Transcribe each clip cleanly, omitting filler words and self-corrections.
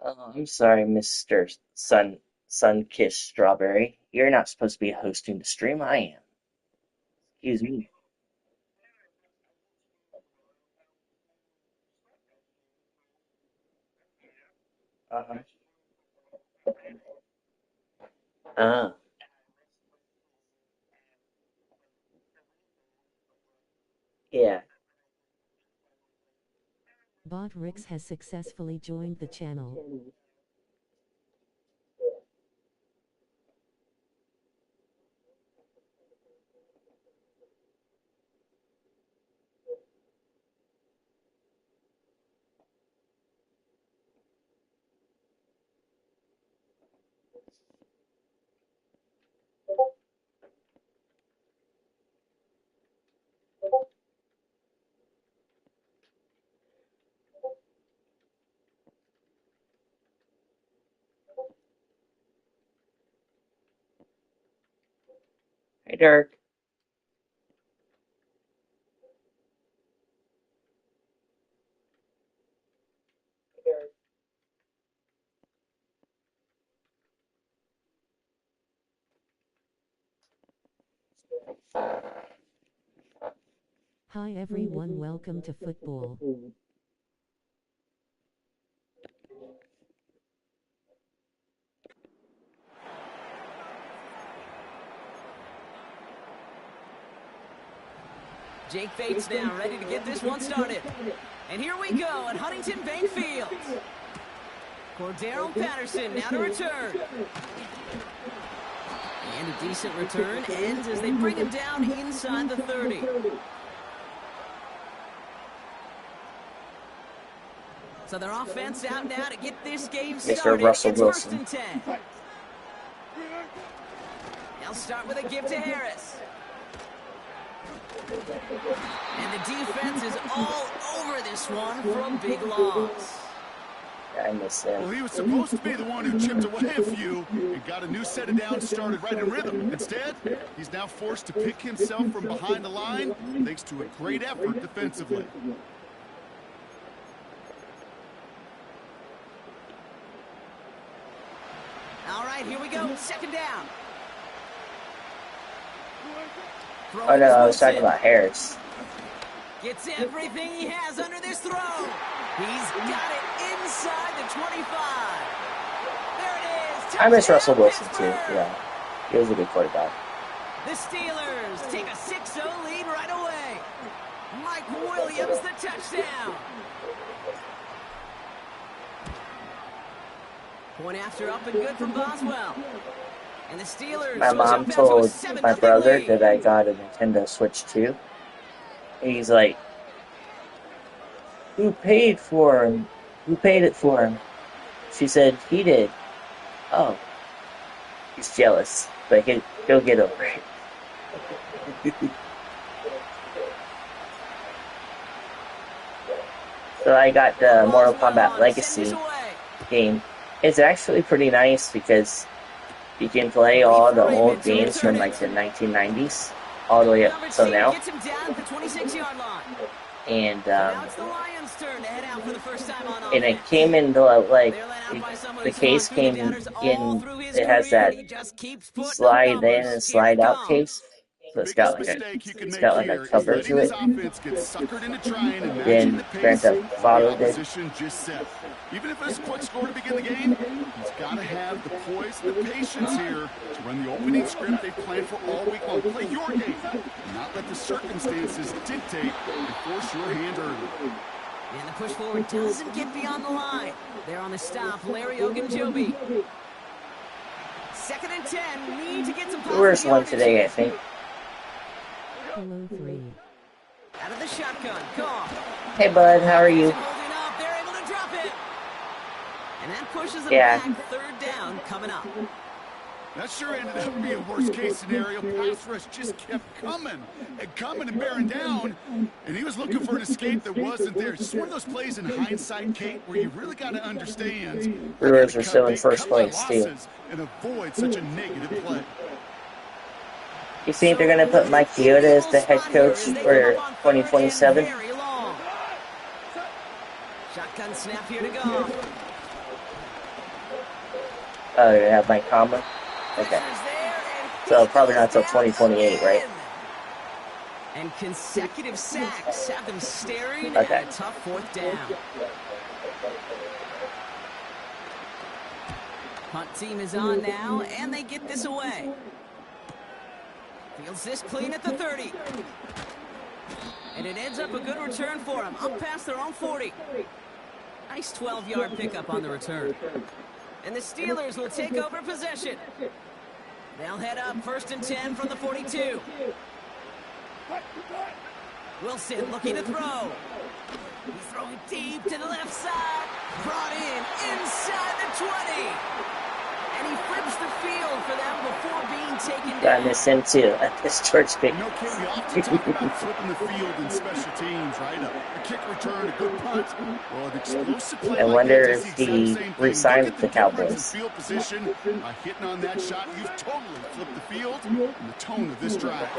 Oh, I'm sorry, Mr. Sun-Kissed Strawberry. You're not supposed to be hosting the stream. I am. Excuse me. Uh-huh. Uh, yeah. Bot Rix has successfully joined the channel. Hey, Dirk. Hi everyone, welcome to football. Jake Bates now ready to get this one started. And here we go at Huntington Bank Field. Cordero Patterson now to return. And a decent return ends as they bring him down inside the 30. So their offense out now to get this game started. Mr. Russell It's Wilson. 1st and 10. They'll start with a give to Harris. And the defense is all over this one for a big loss. I miss him. Well, he was supposed to be the one who chipped away a few and got a new set of downs started right in rhythm. Instead, he's now forced to pick himself from behind the line thanks to a great effort defensively. All right, here we go. 2nd down. Oh no, I was talking about Harris. Gets everything he has under this throw. He's got it inside the 25. There it is. I miss Touchdown, Russell Wilson too. Pittsburgh. Yeah, he was a good quarterback. The Steelers take a 6-0 lead right away. Mike Williams, the touchdown. Point after up and good from Boswell. And the Steelers My switch mom up now to a told 7-0 my brother lead. that I got a Nintendo Switch too. He's like, "Who paid for him? Who paid it for him?" She said, "He did." Oh, he's jealous, but he'll get over it. So I got the Mortal Kombat Legacy game. It's actually pretty nice because you can play all the old games from like the 1990s all the way up till now. Gets him down at the 26-yard line. And Now it's the Lions' turn to head out for the first time on and it offense. came in like They're let out by someone the who's case gone through the came downers all in. through his It has career, that and he just keeps putting up slide in numbers. and Here slide it out comes. case. So The biggest mistake you can make like a here is cover letting to his it. offense get suckered into trying and matching Then the Grand pace Theft Auto the did. opposition just set. Even if it's a quick score to begin the game, he's got to have the poise and the patience here to run the opening script they've planned for all week long. Play your game, not let the circumstances dictate and force your hand early. And the push forward doesn't get beyond the line. There on the stop, Larry Ogunjobi. 2nd and 10, need to get some positive Worst one yardage today, here. I think. Hello 3. Out of the shotgun, Goff. Hey, bud, how are you? Holding up, they're able to drop it. And that pushes them Yeah. back. 3rd down coming up. That sure ended up being worst case scenario. Pass rush just kept coming and bearing down. And he was looking for an escape that wasn't there. Just one of those plays in hindsight, Kate, where you really got to understand. Brewers are still in first place, too. And avoid such a negative play. You think they're gonna put Mike Chioda as the head coach for 2027? Shotgun snap here to go. Oh, you have my comma? Okay. So probably not till 2028, right? And consecutive sacks have them staring Okay. at a tough fourth down. Punt team is on now, and they get this away. Fields this clean at the 30. And it ends up a good return for them, up past their own 40. Nice 12-yard pickup on the return. And the Steelers will take over possession. They'll head up 1st and 10 from the 42. Wilson looking to throw. He's throwing deep to the left side. Brought in inside the 20. And he flips the field for them before being taken down. I miss him too. I miss George Pickens. You know, Kate, we often talk about flipping the field in special teams, right? A kick return, a good punt. Well, an explosive play. I like wonder that if does the he exact same thing. re-signed Look with the at difference Cowboys. in field position. Hitting on that shot, you've totally flipped the field and the tone of this drive.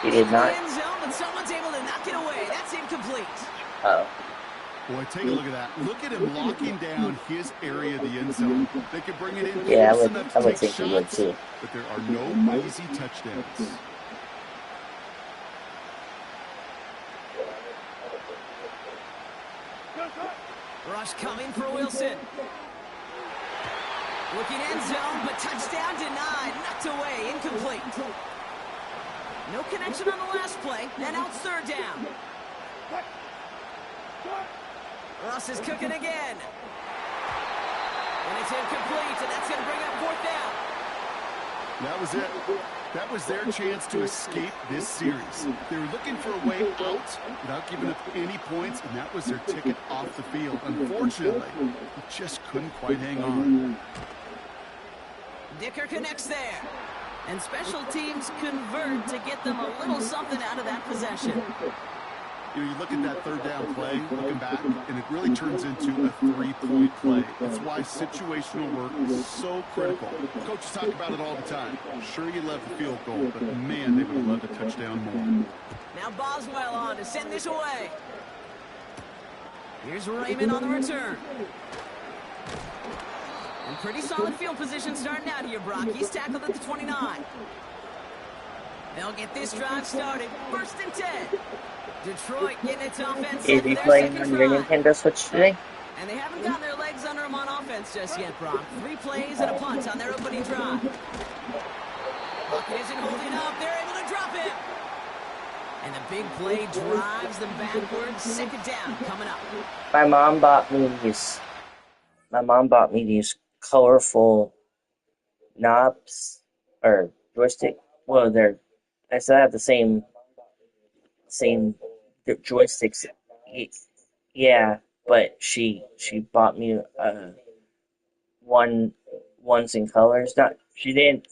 He did not. End zone, but someone's able to knock it away. That's incomplete. Oh. Boy, take a look at that. Look at him locking down his area of the end zone. They could bring it in Yeah, close enough I to would take think he would shots, too. but there are no easy touchdowns. Rush coming for Wilson. Looking end zone, but touchdown denied. Knocked away, incomplete. No connection on the last play, and out 3rd down. Russ is cooking again. And it's incomplete, and that's going to bring up 4th down. That was it. That was their chance to escape this series. They were looking for a way out without giving up any points, and that was their ticket off the field. Unfortunately, they just couldn't quite hang on. Dicker connects there. And special teams convert to get them a little something out of that possession. You know, you look at that 3rd down play, looking back, and it really turns into a 3-point play. That's why situational work is so critical. Coaches talk about it all the time. Sure, you love the field goal, but man, they would have loved a touchdown more. Now Boswell on to send this away. Here's Raymond on the return. And pretty solid field position starting out here, Brock. He's tackled at the 29. They'll get this drive started. 1st and 10. Detroit getting its offense set Is for he their playing second on your drive. Nintendo Switch today? And they haven't gotten their legs under them on offense just yet, Brock. 3 plays and a punt on their opening drive. Bucket isn't holding up. They're able to drop him. And the big play drives them backwards. 2nd down coming up. My mom bought me these colorful knobs or joystick. Well, I still have the same joysticks. Yeah, but she bought me ones in colors. She didn't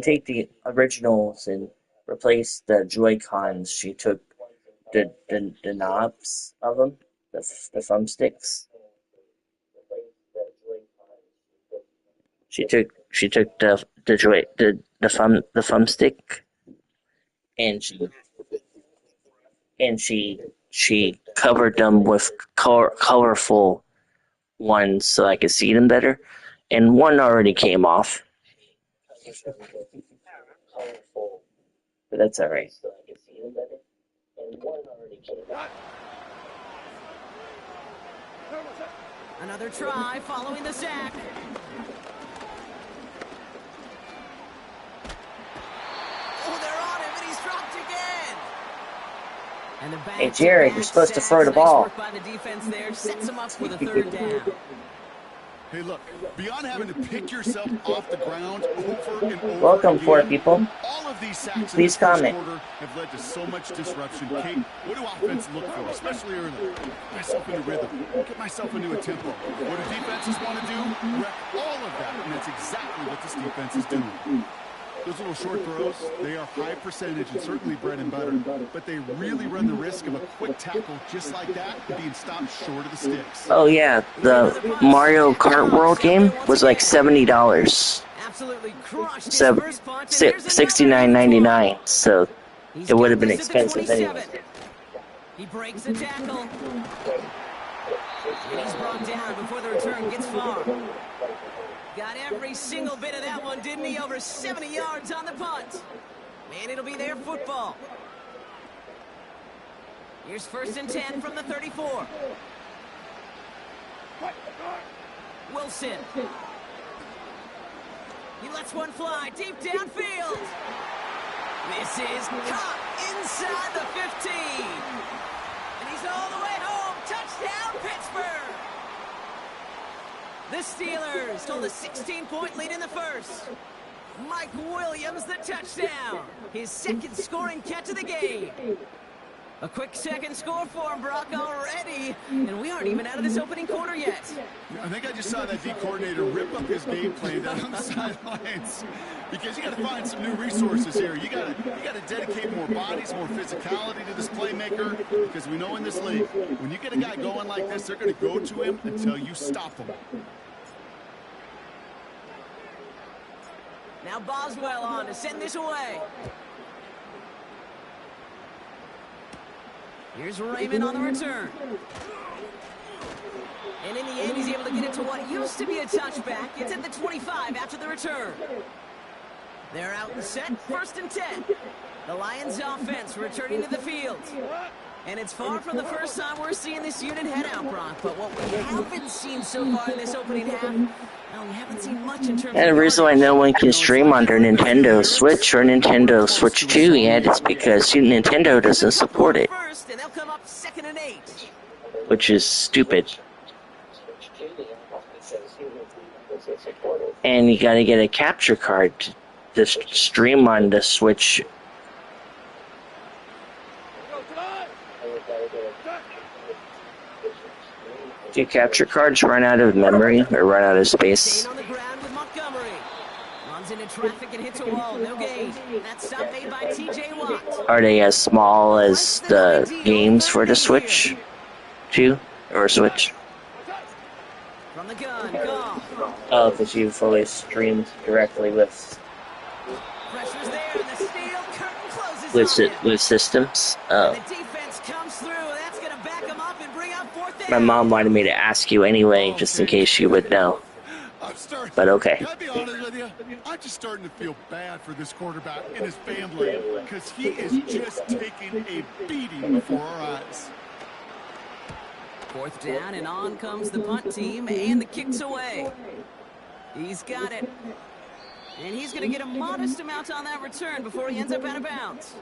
take the originals and replace the Joy-Cons. She took the knobs of them, the thumbsticks. She took the thumbstick, and she covered them with colorful ones so I could see them better, and one already came off. But that's all right. Another try following the sack. Oh, they're on him, and he's dropped again. And the Hey, Jared, you're supposed to throw the ball. Nice work by the defense there. Sets him up for the 3rd down. Hey, look, beyond having to pick yourself off the ground over and over Welcome, again, 4 people. all of these sacks in Please the first comment. quarter have led to so much disruption. Kate, what do offense look for, especially early? Get myself into rhythm. Get myself into a tempo. What do defenses want to do? Wreck all of that, and that's exactly what this defense is doing. Those little short throws, they are high percentage and certainly bread and butter, but they really run the risk of a quick tackle just like that being stopped short of the sticks. Oh yeah, the Mario Kart World game was like $70. Absolutely crushed his first punch, and here's another $69.99. So He's it would got have been this at the expensive 27. anyway. He breaks the tackle. And he's brought down before the return gets far. Got every single bit of that one, didn't he? Over 70 yards on the punt. And it'll be their football. Here's 1st and 10 from the 34. Wilson. He lets one fly deep downfield. This is caught inside the 15. And he's all the way home. Touchdown, Pittsburgh. The Steelers hold a 16-point lead in the first. Mike Williams, the touchdown. His 2nd scoring catch of the game. A quick 2nd score for him, Brock, already. And we aren't even out of this opening quarter yet. I think I just saw that D coordinator rip up his game plan down on the sidelines. Because you got to find some new resources here. You got to dedicate more bodies, more physicality to this playmaker. Because we know in this league, when you get a guy going like this, they're going to go to him until you stop him. Now Boswell on to send this away. Here's Raymond on the return. And in the end, he's able to get it to what used to be a touchback. It's at the 25 after the return. They're out and set, 1st and 10. The Lions offense returning to the field. And it's far from the first time we're seeing this unit head out, Brock. But what we haven't seen so far in this opening half, well, we haven't seen much in terms of... And the reason why no one can stream on their Nintendo Switch or Nintendo Switch 2 yet is because Nintendo doesn't support it. And they'll come up 2nd and 8. Which is stupid. And you gotta get a capture card to stream on the Switch. Do capture cards run out of memory or run out of space? On the ground with Montgomery. Runs into traffic and hits a wall. No gain. That stop made by TJ Watt. Are they as small as the games for the Switch 2 or Switch? From the gun, go. Oh, because you've always streamed directly with Pressure's there, and the steel curtain closes on him. with systems. Oh. The defense comes through. That's going to back him up and bring out 4th down. My mom wanted me to ask you anyway, just in case you would know. But okay. Can I be honest with you? I'm just starting to feel bad for this quarterback and his family because he is just taking a beating before our eyes. 4th down, and on comes the punt team, and the kick's away. He's got it. And he's going to get a modest amount on that return before he ends up out of bounds.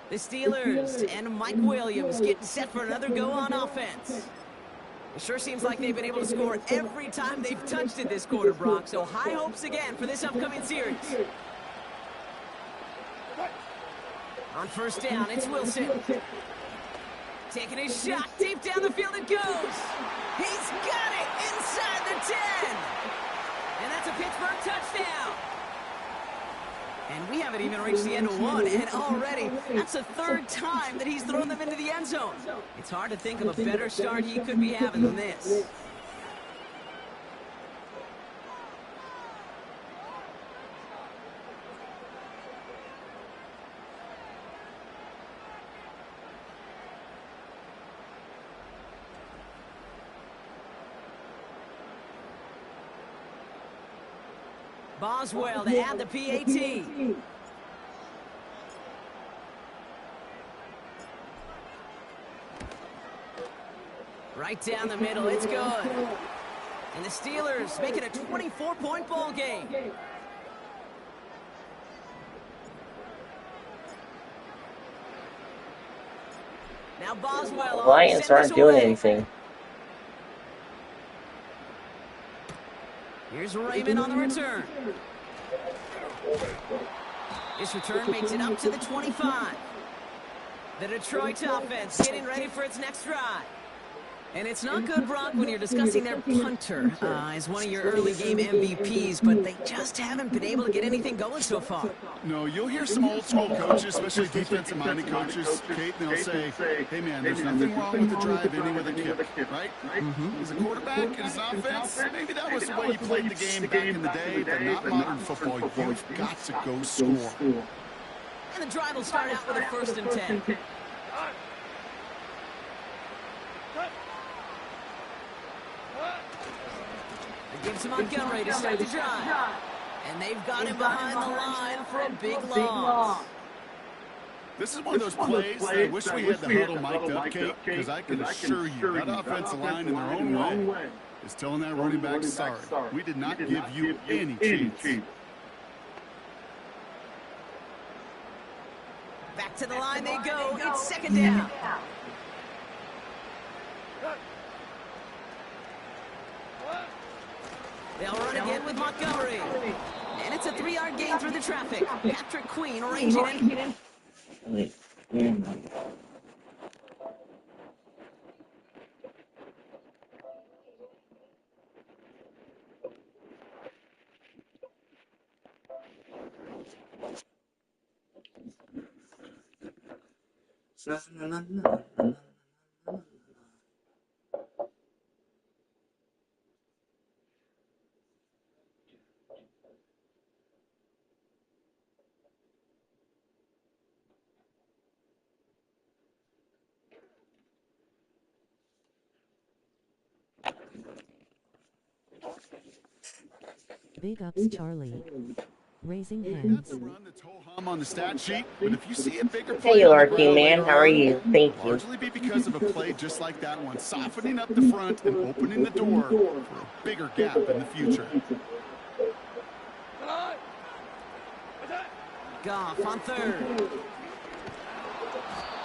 The Steelers and Mike Williams getting set for another go on offense. It sure seems like they've been able to score every time they've touched it this quarter, Brock. So high hopes again for this upcoming series. On 1st down, it's Wilson. Taking a shot deep down the field it goes. He's got it inside the 10. And that's a Pittsburgh touchdown. And we haven't even reached the end of one, and already that's the 3rd time that he's thrown them into the end zone. It's hard to think of a better start he could be having than this. Boswell to add the PAT. Right down the middle, it's good. And the Steelers make it a 24-point ball game. Now Boswell. The Lions aren't doing anything. Here's Raymond on the return. This return makes it up to the 25. The Detroit offense getting ready for its next drive. And it's not good, Brock, when you're discussing their punter as one of your early game MVPs, but they just haven't been able to get anything going so far. No, you'll hear some old school coaches, especially defensive-minded coaches, Kate, and they'll say, hey, man, there's nothing wrong with the drive ending with a kick, right? As a quarterback and as an offense, maybe that was the way you played the game back in the day, but not modern football. You've got to go score. And the drive will start out with a 1st and 10. Gives him Montgomery to start the drive. And they've got him behind the line for a big loss. This is one of those plays that I wish we had the huddle mic'd up, Kate, because I can assure you that offensive line in their own way is telling that running back, sorry, we did not give you any chance. Back to the line they go. It's second down. They'll run again with Montgomery. And it's a 3-yard gain through the traffic. Patrick Queen ranging in. Big ups, Charlie. Raising hands. On the stat sheet, but if you see a bigger Hey, play Larky man, how are you? Thank you. Largely be because of a play just like that one, softening up the front and opening the door for a bigger gap in the future. Goff on third.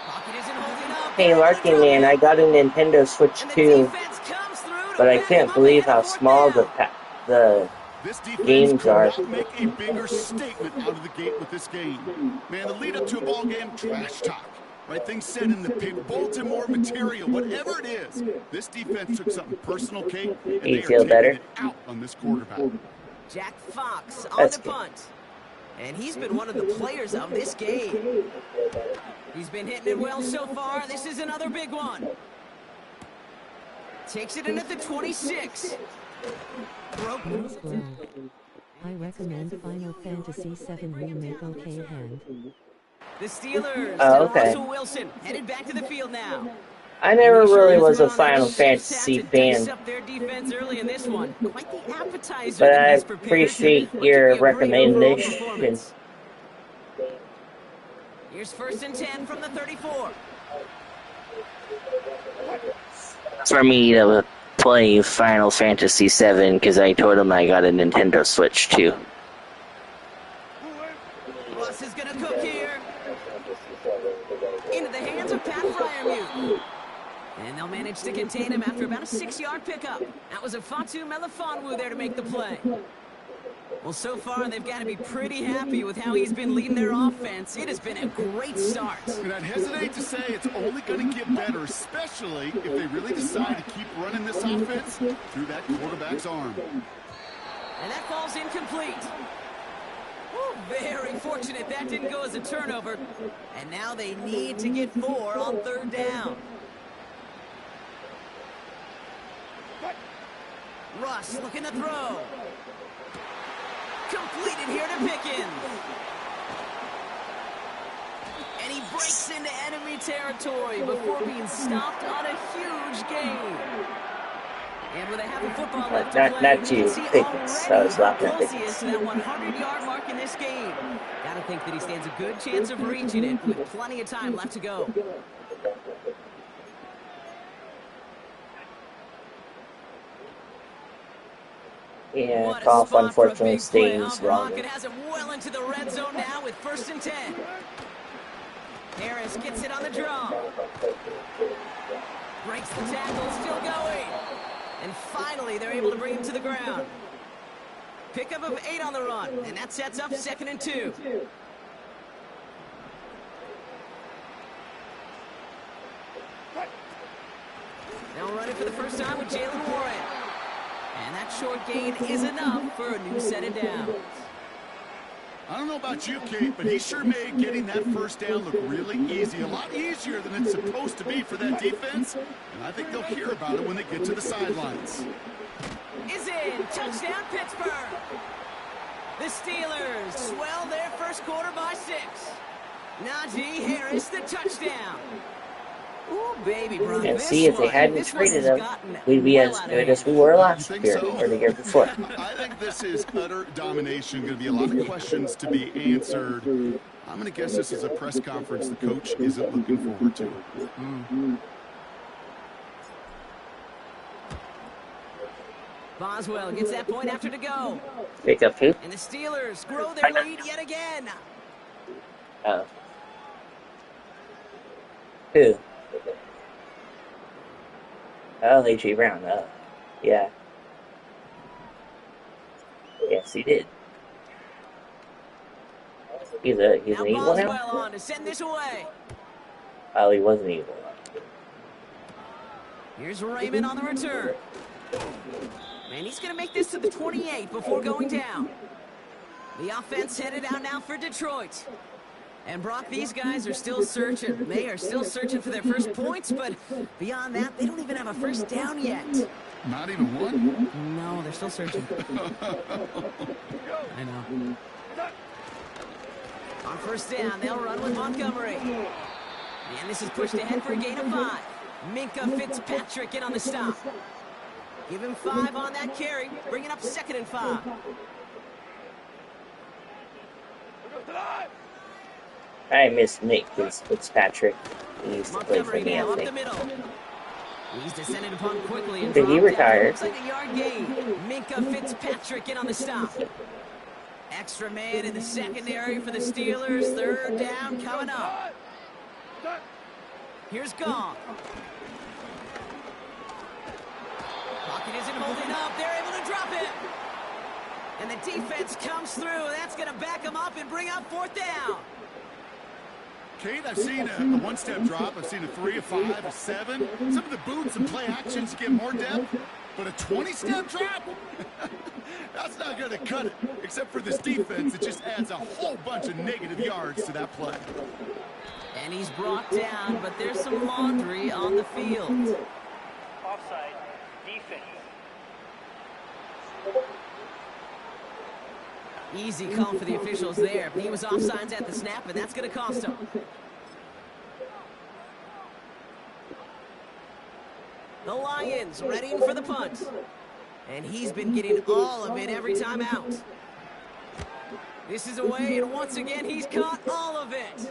Pocket isn't holding up. Hey, Larky man, I got a Nintendo Switch too, but I can't believe how small the games are. Make a bigger statement out of the gate with this game. Man, the lead up to a ball game, trash talk. Right things said in the paper, Baltimore material, whatever it is. This defense took something personal, Kate, and they are taking it out on this quarterback. Jack Fox on the punt. And he's been one of the players of this game. He's been hitting it well so far. This is another big one. Takes it in at the 26. Nice bro. I recommend Final Fantasy VII Remake. Okay, hand. The Steelers Oh, and okay. Russell Wilson headed back to the field now. I never really was a Final Fantasy fan, Up their defense early in this one. Quite the appetizer but I that he's prepared appreciate to your be a great overall recommendation. performance. Here's 1st and 10 from the 34. For me to play Final Fantasy VII, because I told him I got a Nintendo Switch too. Russ is going to cook here. Into the hands of Pat Fryermuth. And they'll manage to contain him after about a 6-yard pickup. That was a Fatu Melifonwu there to make the play. Well, so far, they've got to be pretty happy with how he's been leading their offense. It has been a great start. And I'd hesitate to say it's only going to get better, especially if they really decide to keep running this offense through that quarterback's arm. And that falls incomplete. Woo, very fortunate that didn't go as a turnover. And now they need to get 4 on 3rd down. Russ looking to throw. Completed here to Pickens. And he breaks into enemy territory before being stopped on a huge gain. And with a half of football left to play, Not you, Pickens. I was laughing at Pickens. to that 100-yard mark in this game. Gotta think that he stands a good chance of reaching it with plenty of time left to go. Yeah, Goff unfortunately stays wrong. Rocket has him well into the red zone now with 1st and 10. Harris gets it on the draw. Breaks the tackle, still going. And finally, they're able to bring him to the ground. Pickup of 8 on the run, and that sets up 2nd and 2. Now running for the first time with Jalen Warren. And that short gain is enough for a new set of downs. I don't know about you, Kate, but he sure made getting that 1st down look really easy. A lot easier than it's supposed to be for that defense. And I think they'll hear about it when they get to the sidelines. Is in. Touchdown, Pittsburgh. The Steelers swell their 1st quarter by 6. Najee Harris, the touchdown. Ooh, baby, Brock, And this see, if they one- hadn't this one traded has him, gotten we'd be well as out of good hand. as we were last You think year so? or the year before. I think this is utter domination. Going to be a lot of questions to be answered. I'm going to guess this is a press conference the coach isn't looking forward to. Boswell gets that point after to go. Pick up who? And the Steelers grow their lead yet again. Oh. Who? Oh, A.J. Brown. Oh, yeah. Yes, he did. He's an Now evil Boswell now? on to send this away. Oh, he wasn't evil. Here's Raymond on the return. And he's going to make this to the 28 before going down. The offense headed out now for Detroit. And Brock, these guys are still searching. They are still searching for their first points, but beyond that, they don't even have a first down yet. Not even one? No, they're still searching. I know. On first down, they'll run with Montgomery. And this is pushed ahead for a gain of 5. Minka Fitzpatrick in on the stop. Give him 5 on that carry, bringing up 2nd and 5. I miss Nick Fitzpatrick. He used to play for Montgomery me, now I up the think. middle. He's descended upon quickly and Did he dropped down. retire? Looks like a yard gain. Minka Fitzpatrick in on the stop. Extra man in the secondary for the Steelers. 3rd down coming up. Here's Gong. Pocket isn't holding up. They're able to drop it. And the defense comes through. That's going to back them up and bring up 4th down. Kate, I've seen a one-step drop. I've seen a 3, a 5, a 7. Some of the boots and play actions get more depth. But a 20-step drop? That's not going to cut it. Except for this defense, it just adds a whole bunch of negative yards to that play. And he's brought down, but there's some laundry on the field. Offside, defense. Easy call for the officials there. He was offsides at the snap, and that's going to cost him. The Lions readying for the punt. And he's been getting all of it every time out. This is away, and once again, he's caught all of it.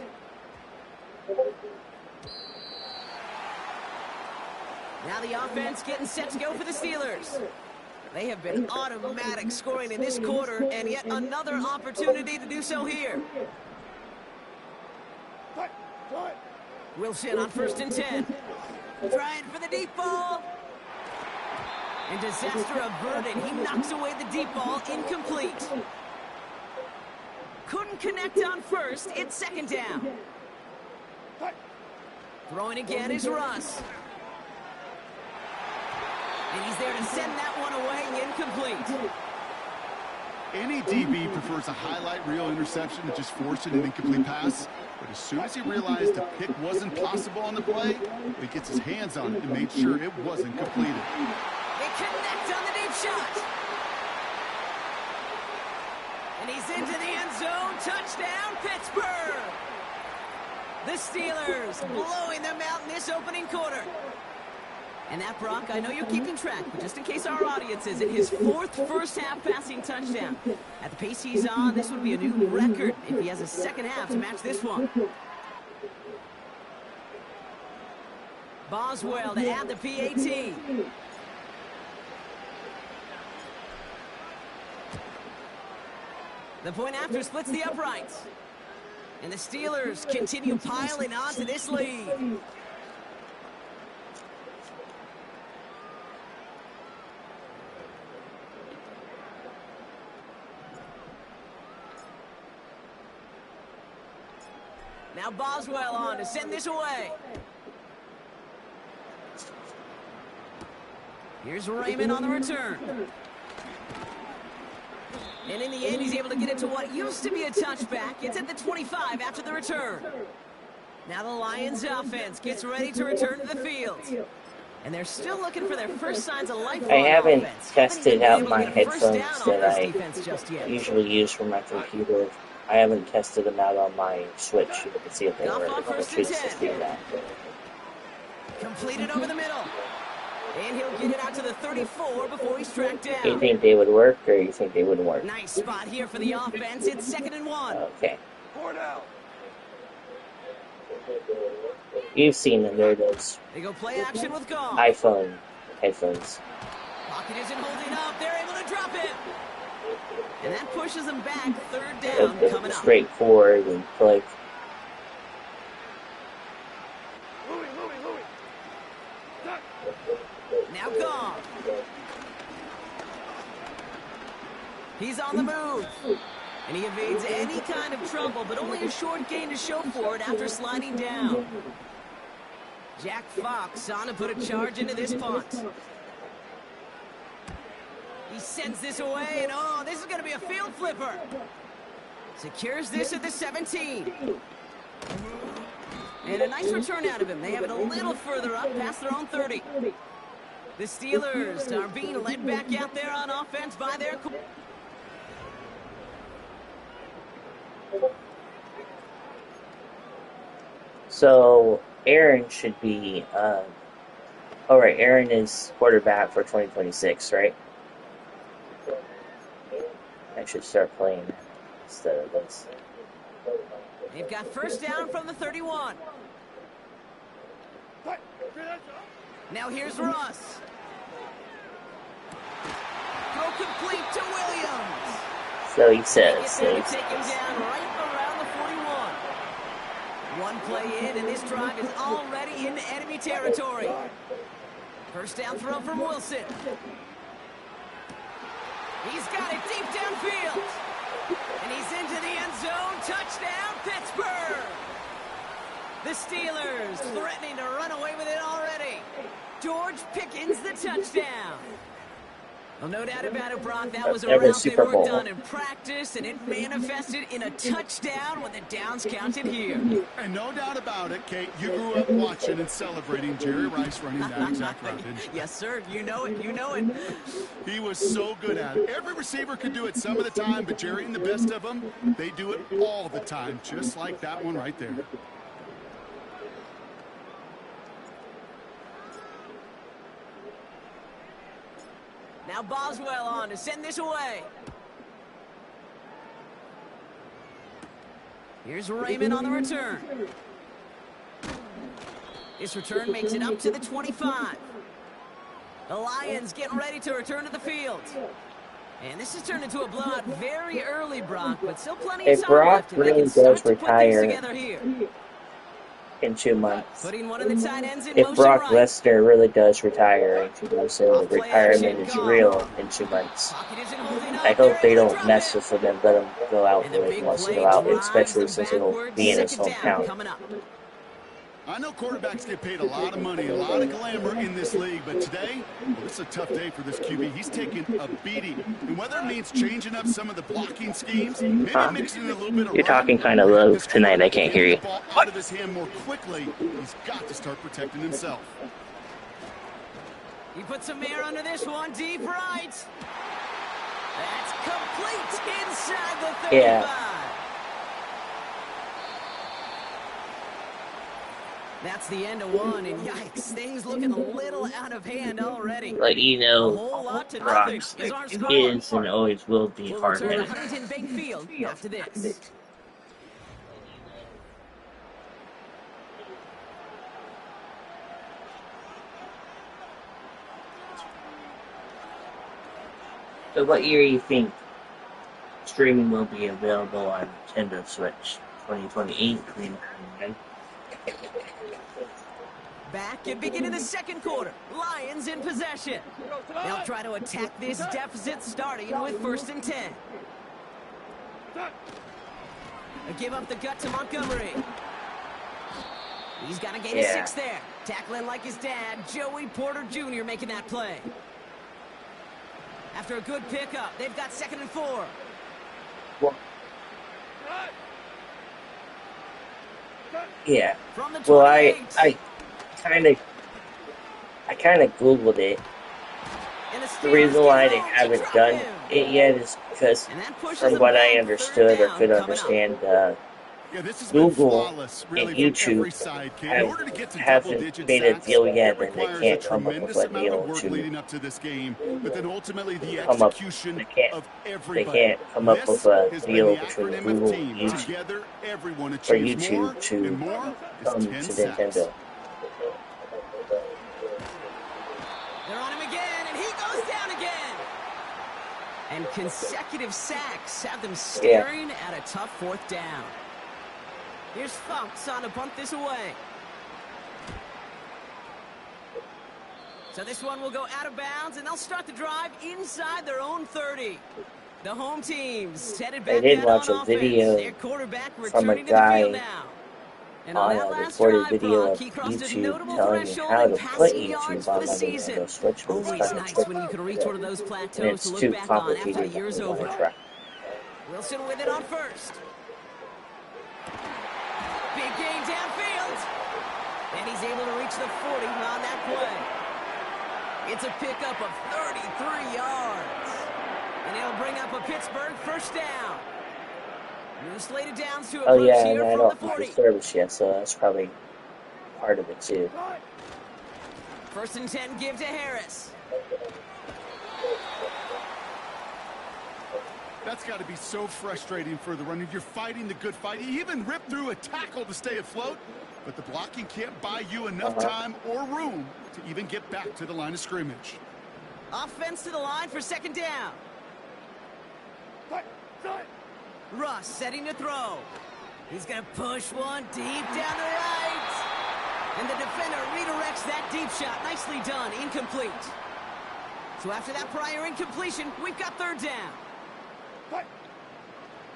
Now the offense getting set to go for the Steelers. They have been automatic scoring in this quarter, and yet another opportunity to do so here. Wilson on 1st and 10. Trying for the deep ball. And disaster averted. He knocks away the deep ball, incomplete. Couldn't connect on 1st. It's 2nd down. Throwing again is Russ. And he's there to send that one away, incomplete. Any DB prefers a highlight reel interception to just forcing an incomplete pass. But as soon as he realized a pick wasn't possible on the play, he gets his hands on it and made sure it wasn't completed. They connect on the deep shot. And he's into the end zone. Touchdown, Pittsburgh. The Steelers blowing them out in this opening quarter. And that, Brock, I know you're keeping track, but just in case our audience isn't, his 4th first-half passing touchdown. At the pace he's on, this would be a new record if he has a second half to match this one. Boswell to add the PAT. The point after splits the uprights. And the Steelers continue piling on to this lead. Now Boswell on to send this away. Here's Raymond on the return. And in the end, he's able to get it to what used to be a touchback. It's at the 25 after the return. Now the Lions offense gets ready to return to the field. And they're still looking for their first signs of life. I haven't offense. tested out my Haven't even been able to get a first headphones down on that this I defense just yet. usually use for my computer. I haven't tested them out on my Switch to see if they were able to choose to do that. Completed over the middle. And he'll get it out to the 34 before he's tracked down. You think they would work, or you think they wouldn't work? Nice spot here for the offense. It's 2nd and 1. Okay. You've seen them. They're those They go play action with Goff. iPhone headphones. Pocket isn't holding up. They're able to drop it. And that pushes them back. 3rd down coming up. Straightforward and like. Now Goff. He's on the move. And he evades any kind of trouble, but only a short gain to show for it after sliding down. Jack Fox on to put a charge into this punt. He sends this away, and oh, this is going to be a field flipper. Secures this at the 17. And a nice return out of him. They have it a little further up past their own 30. The Steelers are being led back out there on offense by their... So Aaron should be. Oh right, Aaron is quarterback for 2026, right? I should start playing instead of this. They've got 1st down from the 31. Now here's Russ. Throw complete to Williams. So he says. Take him down right around the 41. One play in, and this drive is already into enemy territory. 1st down throw from Wilson. He's got it deep downfield. And he's into the end zone. Touchdown, Pittsburgh. The Steelers threatening to run away with it already. George Pickens, the touchdown. Well, no doubt about it, Brock. That was a route they worked on in practice, and it manifested in a touchdown when the downs counted here. And no doubt about it, Kate, you grew up watching and celebrating Jerry Rice running that exact route, didn't you? Yes, sir. You know it. You know it. He was so good at it. Every receiver could do it some of the time, but Jerry and the best of them, they do it all the time, just like that one right there. Now Boswell on to send this away. Here's Raymond on the return. This return makes it up to the 25. The Lions getting ready to return to the field. And this has turned into a blowout very early, Brock, but still plenty of time left. If Brock really does retire in 2 months, putting one of the tight ends in if Brock Lesnar really does retire in 2 months, and the retirement is real in 2 months, I hope they don't mess with him and let him go out the way he wants to go out, especially since it'll be in his hometown. I know quarterbacks get paid a lot of money, a lot of glamour in this league, but today, well, this is a tough day for this QB. He's taking a beating. And whether it means changing up some of the blocking schemes, maybe mixing in a little bit of... You're talking kind of low tonight. I can't hear you. Out of his hand more quickly, he's got to start protecting himself. He puts some air under this one, deep right. That's complete inside the 35. Yeah. That's the end of one, and yikes, things looking a little out of hand already. But you know, Brock is and always will be hard-headed. Huntington Bank Field after this. So what year do you think streaming will be available on Nintendo Switch? 2028, 2029? Back and begin in the 2nd quarter. Lions in possession. They'll try to attack this deficit starting with 1st and 10. They give up the gut to Montgomery. He's got to gain a 6 there. Tackling like his dad, Joey Porter Jr. making that play. After a good pickup, they've got 2nd and 4. Yeah. Well, I kind of Googled it. The reason why they haven't done it yet is because, from what I understood or could understand, Yeah, this has been Google flawless, and really, from every YouTube side, Kate. In order to get to haven't double-digit made a sacks, deal it yet, and they requires a can't come up with tremendous a amount of deal work to leading up to this game, but then ultimately the come up. execution They of can't. They everybody. can't come up with This a has been deal the between acronym of Google and team. YouTube Together, everyone for achieves more, YouTube to and more is come 10 to sacks. Nintendo. They're on him again, and he goes down again. And consecutive sacks have them staring at a tough fourth down. Here's Funks on to bunt this away. So this one will go out of bounds, and they'll start the drive inside their own 30. The home team's headed back I did out watch on a offense. video Their quarterback from a returning to the field guy now. And on that a last recorded drive, video Brock, of he crossed a YouTube notable telling me threshold how in to put passing yards YouTube for on the my season. Nintendo Switch, but it's Always kind of nice when you tricky can reach to one of those and plateaus it's to look too back on after the complicated year's to over. try. Wilson with it on first. Big gain downfield. And he's able to reach the 40 on that play. It's a pickup of 33 yards. And it'll bring up a Pittsburgh first down. New slated downs to Oh approach yeah, and here I from don't the have the 40. service yet, so that's probably part of it too. First and 10, give to Harris. That's got to be so frustrating for the runner. You're fighting the good fight. You even ripped through a tackle to stay afloat, but the blocking can't buy you enough time or room to even get back to the line of scrimmage. Offense to the line for second down. Russ setting to throw. He's going to push one deep down the right. And the defender redirects that deep shot. Nicely done. Incomplete. So after that prior incompletion, we've got third down.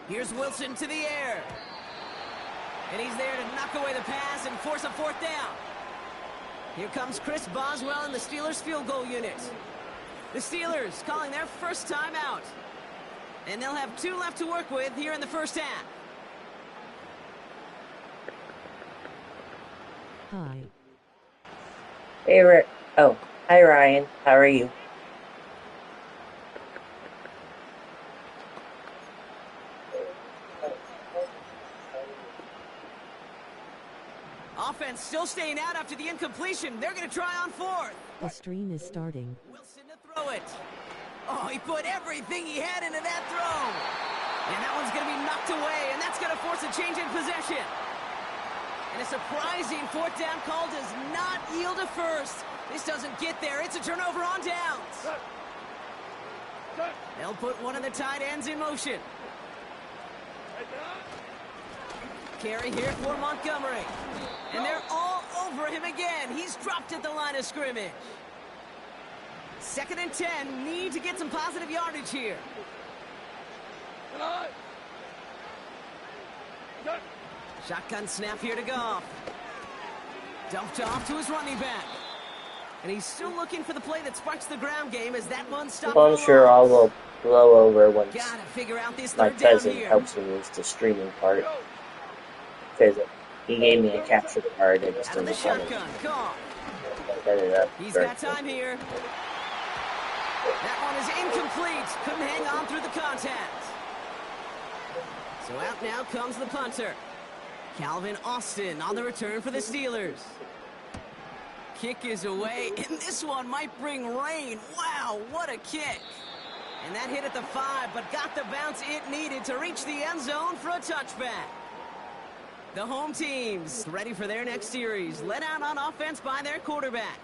Here's Wilson to the air. And he's there to knock away the pass and force a fourth down. Here comes Chris Boswell in the Steelers field goal unit. The Steelers calling their first time out. And they'll have 2 left to work with here in the first half. Hi. Hey, hi Ryan. How are you? Offense still staying out after the incompletion. They're going to try on fourth. The stream is starting. Wilson to throw it. Oh, he put everything he had into that throw. And that one's going to be knocked away, and that's going to force a change in possession. And a surprising fourth down call does not yield a first. This doesn't get there. It's a turnover on downs. They'll put one of the tight ends in motion. Carry here for Montgomery. And they're all over him again. He's dropped at the line of scrimmage. Second and 10. Need to get some positive yardage here. Shotgun snap here to Goff. Dumped off to his running back. And he's still looking for the play that sparks the ground game as that one stopped. Well, I'm sure I will blow over once Gotta figure out this my third down cousin here. helps me with the streaming part. Because he gave me a capture card and just Out of the doesn't want shotgun. Goff. to set it up. He's got time here. That one is incomplete. Couldn't hang on through the contact. So out now comes the punter. Calvin Austin on the return for the Steelers. Kick is away, and this one might bring rain. Wow, what a kick. And that hit at the 5, but got the bounce it needed to reach the end zone for a touchback. The home teams ready for their next series, led out on offense by their quarterback.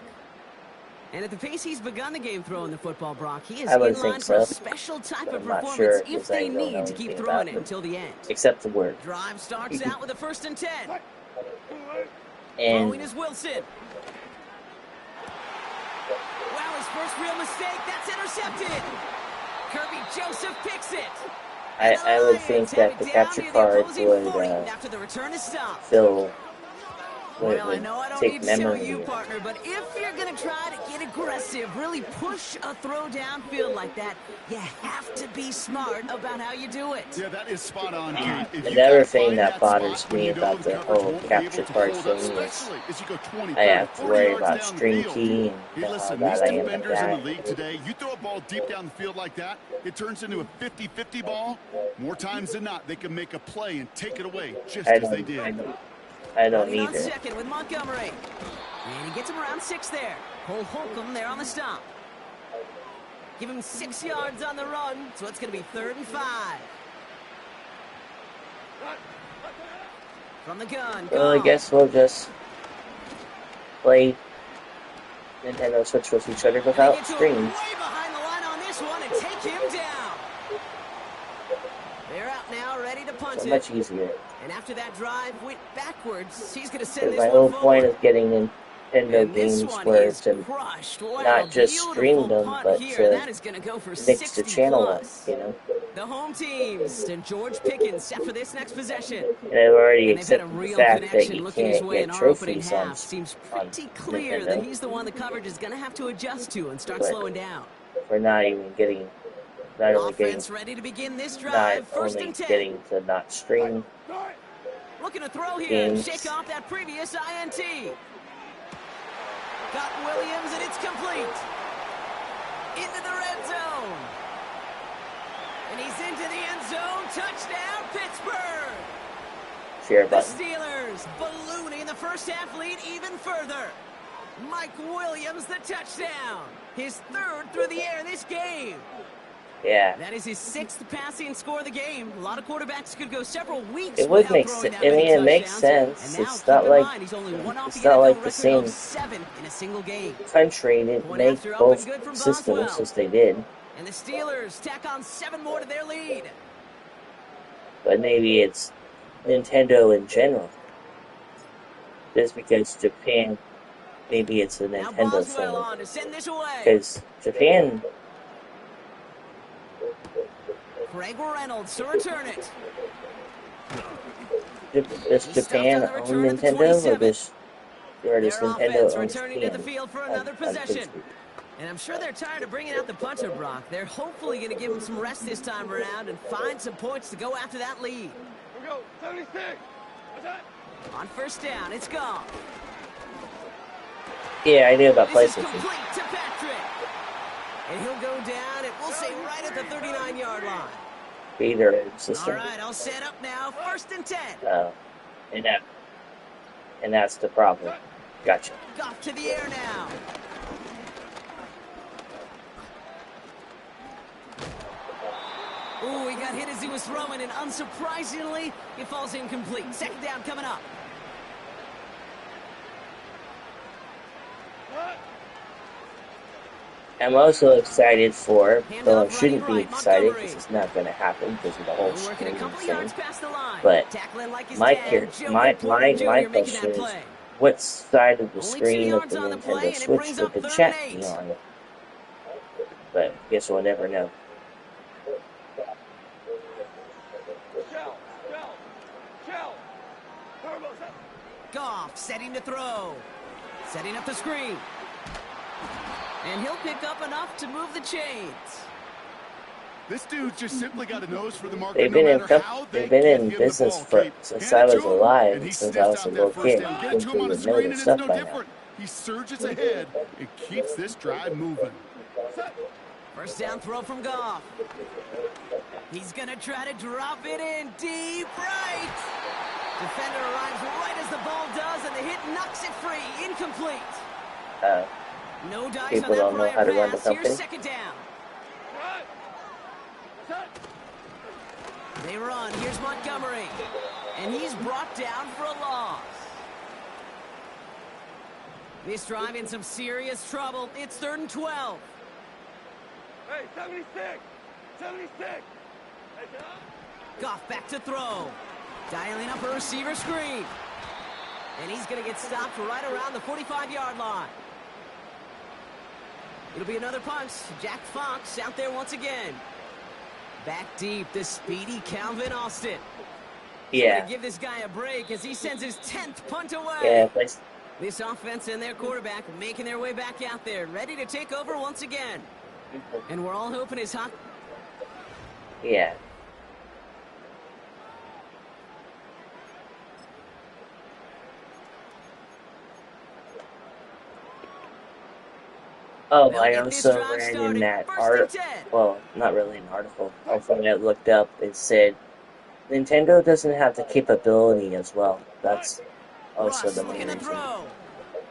And at the pace he's begun the game throwing the football, Brock, he is I would in line think for a so. special type But of I'm not performance sure if because they I don't need know to keep anything throwing about it them. until the end. Except the word. Drive starts out with a first and 10. And Throwing is Wilson. Wow, his first real mistake. That's intercepted. Kirby Joseph picks it. I would think that the capture card would after the return is stopped. fill Well, I know I don't need take to tell memory. you, partner, but if you're going to try to get aggressive, really push a throw downfield like that, you have to be smart about how you do it. Yeah, that is spot on, Kate. If you Another gotta thing find that bothers spot when me you know about the the coverage whole won't be capture able to card hold up, thing is especially as you go 20, I 30, have to 40 worry yards about down the string field. key and Hey, listen, how these bad I am at defenders in the that. league today, you throw a ball deep down the field like that, it turns into a 50-50 ball. More times than not, they can make a play and take it away, just I as they don't, did. I don't Running on either. second with Montgomery. And he gets him around 6 there. Cole Holcomb there on the stop. Give him 6 yards on the run, so it's going to be 3rd and 5. From the gun. Well, I guess we'll just play Nintendo Switch with each other without screens. Way behind the line on this one and take him down. They're out now, ready to punt So it. much easier. And after that drive went backwards, he's going to send this My one whole forward. point of getting Nintendo And this games one were is to crushed. Wow, not just beautiful stream them, punt but here. to That is going to go for mix 60 the channel up, plus. you know? The home teams and George Pickens set for this next possession. And I've already And they've had a accepted the real fact that connection you looking his can't way get in our opening trophies on, half. Seems on pretty clear that Nintendo, he's the one the coverage is going to have to adjust to and start but slowing down. we're not even getting, not only getting, Offense ready to begin this not drive. 1st only and 10. getting to not stream Looking to throw here. games. Shake off that previous INT. Got Williams, and it's complete. Into the red zone. And he's into the end zone. Touchdown, Pittsburgh. Share The button. Steelers ballooning the first half lead even further. Mike Williams, the touchdown. His 3rd through the air this game. Yeah. That is his 6th passing score of the game. A lot of quarterbacks could go several weeks It would without make throwing sense. that I many mean, it makes touchdowns. sense. And now, It's keep not in like mind, he's only one off it's the not NFL like the record same of 7 in a single game. country didn't Point make after up both and good from systems Boswell. as they did. And the Steelers tack on 7 more to their lead. But maybe it's Nintendo in general. Just because Japan, maybe it's a Now Nintendo Boswell thing. on to send this away. Because Japan, Craig Reynolds to return it. does Japan own Nintendo, or does Their Nintendo offense own returning to the Japan field for on another possession. Pittsburgh? And I'm sure they're tired of bringing out the punter, Brock. They're hopefully going to give him some rest this time around and find some points to go after that lead. We go, 76. On 1st down, it's gone. Yeah, I knew about This is PlayStation. complete to Patrick. And he'll go down, and we'll say right at the 39-yard line. Either All system. right, I'll set up now. 1st and 10. And that's the problem. Gotcha. Goff to the air now. Ooh, he got hit as he was throwing, and unsurprisingly, it falls incomplete. 2nd down coming up. I'm also excited for, Hand though I off shouldn't running be right, excited Montgomery. because it's not going to happen because of the whole We're working a streaming couple thing. yards past the line. But Tackling like his my dad, Joey my Porter Jr. making question that is, play. what side of the Only 2 screen of yards the on the play, Nintendo and it Switch brings would up the 3rd chat and be 8. on? But I guess we'll never know. Goff setting to throw. Setting up the screen. And he'll pick up enough to move the chains. This dude's just simply got a nose for the market. They've no been in matter how they've they been get in him the business ball, for Kate. since Hand I it was to him, alive, and he since I sniffs was a out little that kid. first down. I Get it think to they him on the would know screen, this and it's stuff no by now. different. He surges ahead and keeps this drive moving. 1st down throw from Goff. He's going to try to drop it in deep right. Defender arrives right as the ball does, and the hit knocks it free. Incomplete. No dice People on that don't know how to prior run the pass. Here's company. 2nd down. They run. Here's Montgomery. And he's brought down for a loss. This drive in some serious trouble. It's 3rd and 12. Hey, 76. 76. Goff back to throw. Dialing up a receiver screen. And he's going to get stopped right around the 45-yard line. It'll be another punt. Jack Fox out there once again. Back deep, the speedy Calvin Austin. Yeah. Give this guy a break as he sends his 10th punt away. Yeah, place. This offense and their quarterback making their way back out there, ready to take over once again. And we're all hoping his hot. Yeah. Oh, I also read in that article, well, not really an article, I think I looked up, it said Nintendo doesn't have the capability as well. That's also the main reason.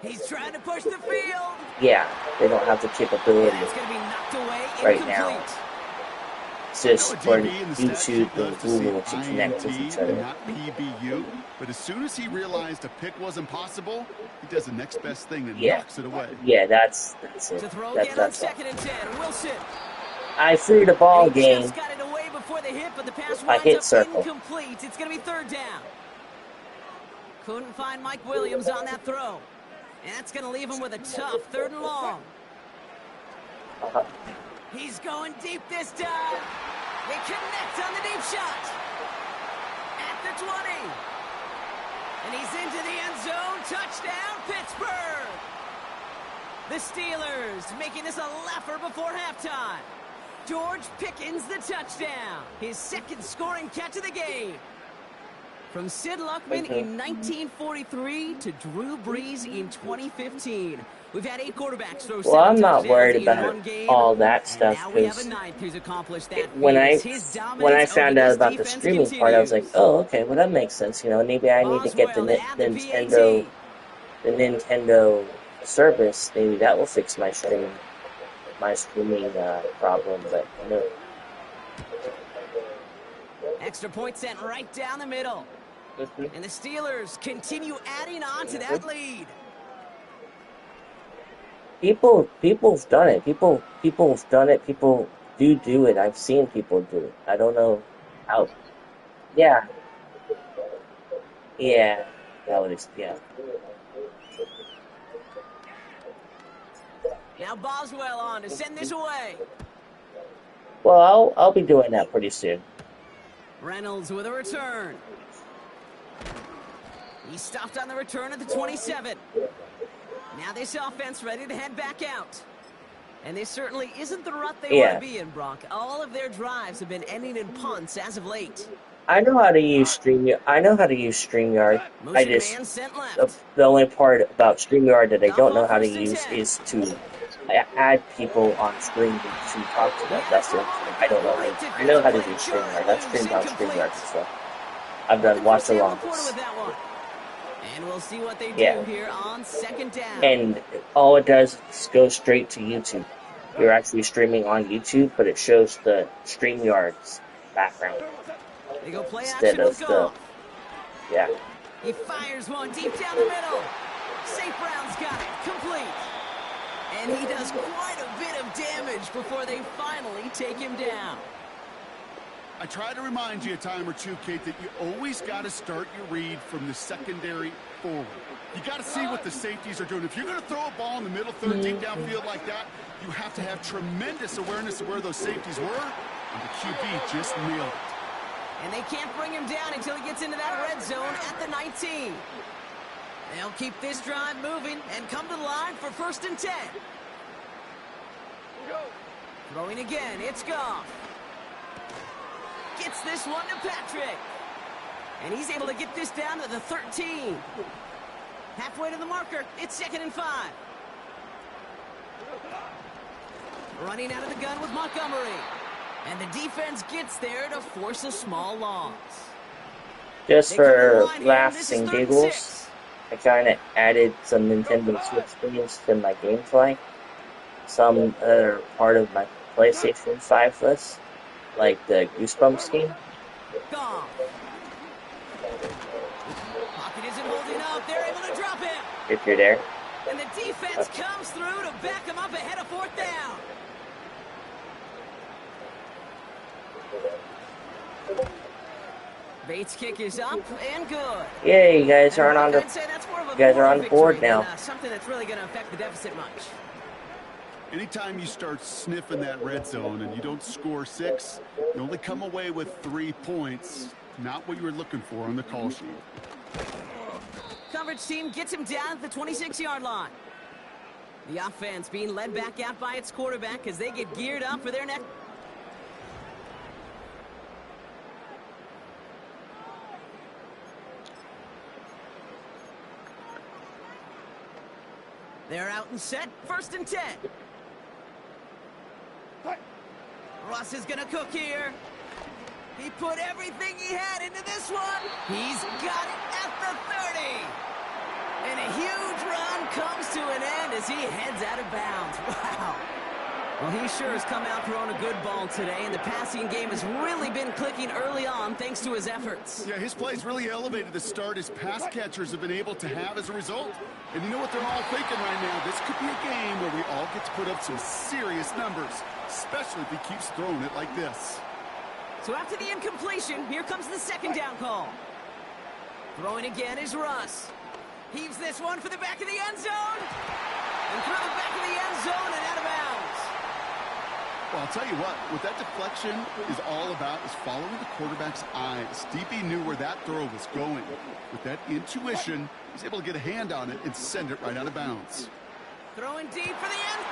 He's trying to push the field. Yeah, they don't have the capability right now. It's just for YouTube and Google to connect with each other. Not PBU, but as soon as he realized a pick wasn't possible, he does the next best thing and knocks it away. Yeah, that's it. To throw again on second and 10. Wilson. I threw the ball game. Just got it away before the hit, but the pass I hit circle. Incomplete. It's going to be third down. Couldn't find Mike Williams on that throw. And that's going to leave him with a tough third and long. He's going deep this time. They connect on the deep shot. At the 20. And he's into the end zone. Touchdown, Pittsburgh. The Steelers making this a laugher before halftime. George Pickens the touchdown. His second scoring catch of the game. From Sid Luckman in 1943 to Drew Brees in 2015. We've had 8 quarterbacks throw. Well, I'm not worried about all that stuff because when I found out about the streaming part, I was like, oh, okay, well that makes sense. You know, maybe I need to get the Nintendo service. Maybe that will fix my streaming problem. But no. Extra point sent right down the middle. And the Steelers continue adding on to that lead. People's done it. People's done it. People do it. I've seen people do it. I don't know how. Yeah. Yeah. That would yeah. Now Boswell on to send this away. Well, I'll be doing that pretty soon. Reynolds with a return. He stopped on the return at the 27. Now this offense ready to head back out. And this certainly isn't the rut they want to be in, Brock. All of their drives have been ending in punts as of late. I know how to use StreamYard. I just the only part about StreamYard that I don't know how to use is to add people on screen to talk to them. That's it. I don't know how. I know how to do StreamYard. That's StreamYard and stuff. I've done watch-alongs. And we'll see what they do here on second down. And all it does is go straight to YouTube. You're actually streaming on YouTube, but it shows the StreamYard's background. They go play instead of the... Yeah. He fires one deep down the middle. St. Brown's got it. Complete. And he does quite a bit of damage before they finally take him down. I try to remind you a time or two, Kate, that you always got to start your read from the secondary forward. You got to see what the safeties are doing. If you're going to throw a ball in the middle third, deep downfield like that, you have to have tremendous awareness of where those safeties were, and the QB just nailed it. And they can't bring him down until he gets into that red zone at the 19. They'll keep this drive moving and come to the line for first and 10. Throwing again, it's Goff. Gets this one to Patrick. And he's able to get this down to the 13. Halfway to the marker, it's 2nd and 5. Running out of the gun with Montgomery. And the defense gets there to force a small loss. Just for laughs and giggles, I kind of added some Nintendo Switch games to my gameplay. Some are part of my PlayStation 5 list, like the Goosebumps game. Pocket isn't holding up. They're able to drop him. If you're there. And the defense comes through to back him up ahead of 4th down. Bates' kick is up and good. Yeah, you guys are on the board now. Something that's really going to affect the deficit much. Anytime you start sniffing that red zone and you don't score 6, you only come away with 3 points. Not what you were looking for on the call sheet. Coverage team gets him down at the 26-yard line. The offense being led back out by its quarterback as they get geared up for their next. They're out and set. 1st and 10. Russ is going to cook here. He put everything he had into this one. He's got it at the 30. And a huge run comes to an end as he heads out of bounds. Wow. Well, he sure has come out throwing a good ball today, and the passing game has really been clicking early on thanks to his efforts. Yeah, his plays really elevated the start his pass catchers have been able to have as a result. And you know what they're all thinking right now? This could be a game where we all get to put up some serious numbers, especially if he keeps throwing it like this. So after the incompletion, here comes the 2nd down call. Throwing again is Russ. Heaves this one for the back of the end zone. And through the back of the end zone and out of bounds. Well, I'll tell you what that deflection is all about is following the quarterback's eyes. DB knew where that throw was going. With that intuition, he's able to get a hand on it and send it right out of bounds. Throwing deep for the end.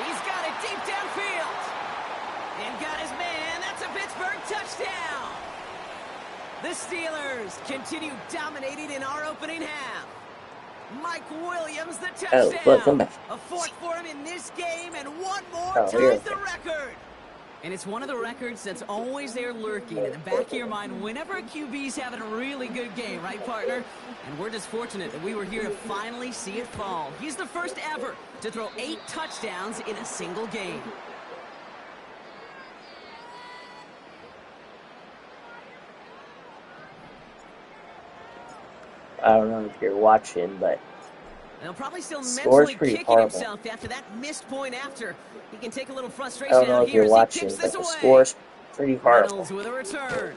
He's got it deep downfield. And got his man. That's a Pittsburgh touchdown. The Steelers continue dominating in our opening half. Mike Williams, the touchdown. A 4th for him in this game, and one more ties the record. And it's one of the records that's always there lurking in the back of your mind whenever a QB's having a really good game, right, partner? And we're just fortunate that we were here to finally see it fall. He's the first ever to throw 8 touchdowns in a single game. I don't know if you're watching, but he'll probably still mentally kicking horrible. himself after that missed point after. He can take a little I frustration don't know out if here you're as watching, he but this the away. score's pretty horrible. Reynolds with a return.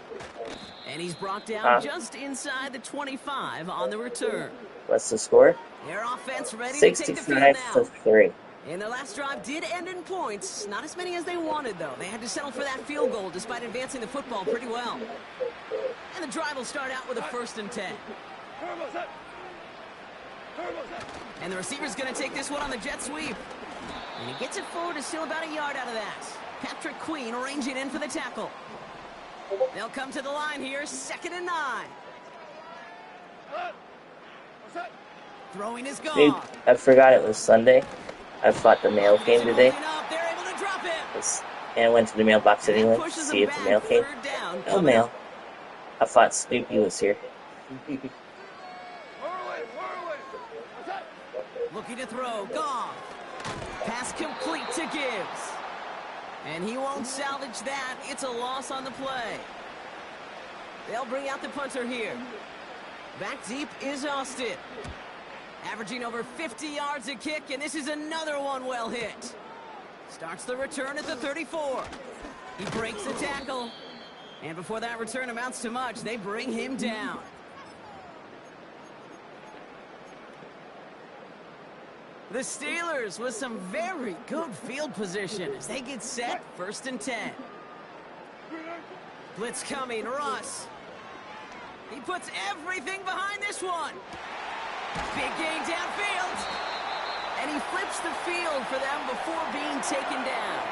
And he's brought down just inside the 25 on the return. What's the score? Their offense ready to take the field 65 now. to 3. And their last drive did end in points. Not as many as they wanted, though. They had to settle for that field goal despite advancing the football pretty well. And the drive will start out with a 1st and 10. And the receiver's going to take this one on the jet sweep. And he gets it forward to still about a yard out of that. Patrick Queen arranging in for the tackle. They'll come to the line here, 2nd and 9. Throwing is gone. Dude, I forgot it was Sunday. I thought the mail came today. They're able to drop it. And I went to the mailbox anyway to see if the mail came. No mail. I thought Snoopy was here. Looking to throw, gone. Pass complete to Gibbs. And he won't salvage that. It's a loss on the play. They'll bring out the punter here. Back deep is Austin. Averaging over 50 yards a kick, and this is another one well hit. Starts the return at the 34. He breaks the tackle. And before that return amounts to much, they bring him down. The Steelers with some very good field position as they get set, 1st and 10. Blitz coming, Russ. He puts everything behind this one. Big gain downfield. And he flips the field for them before being taken down.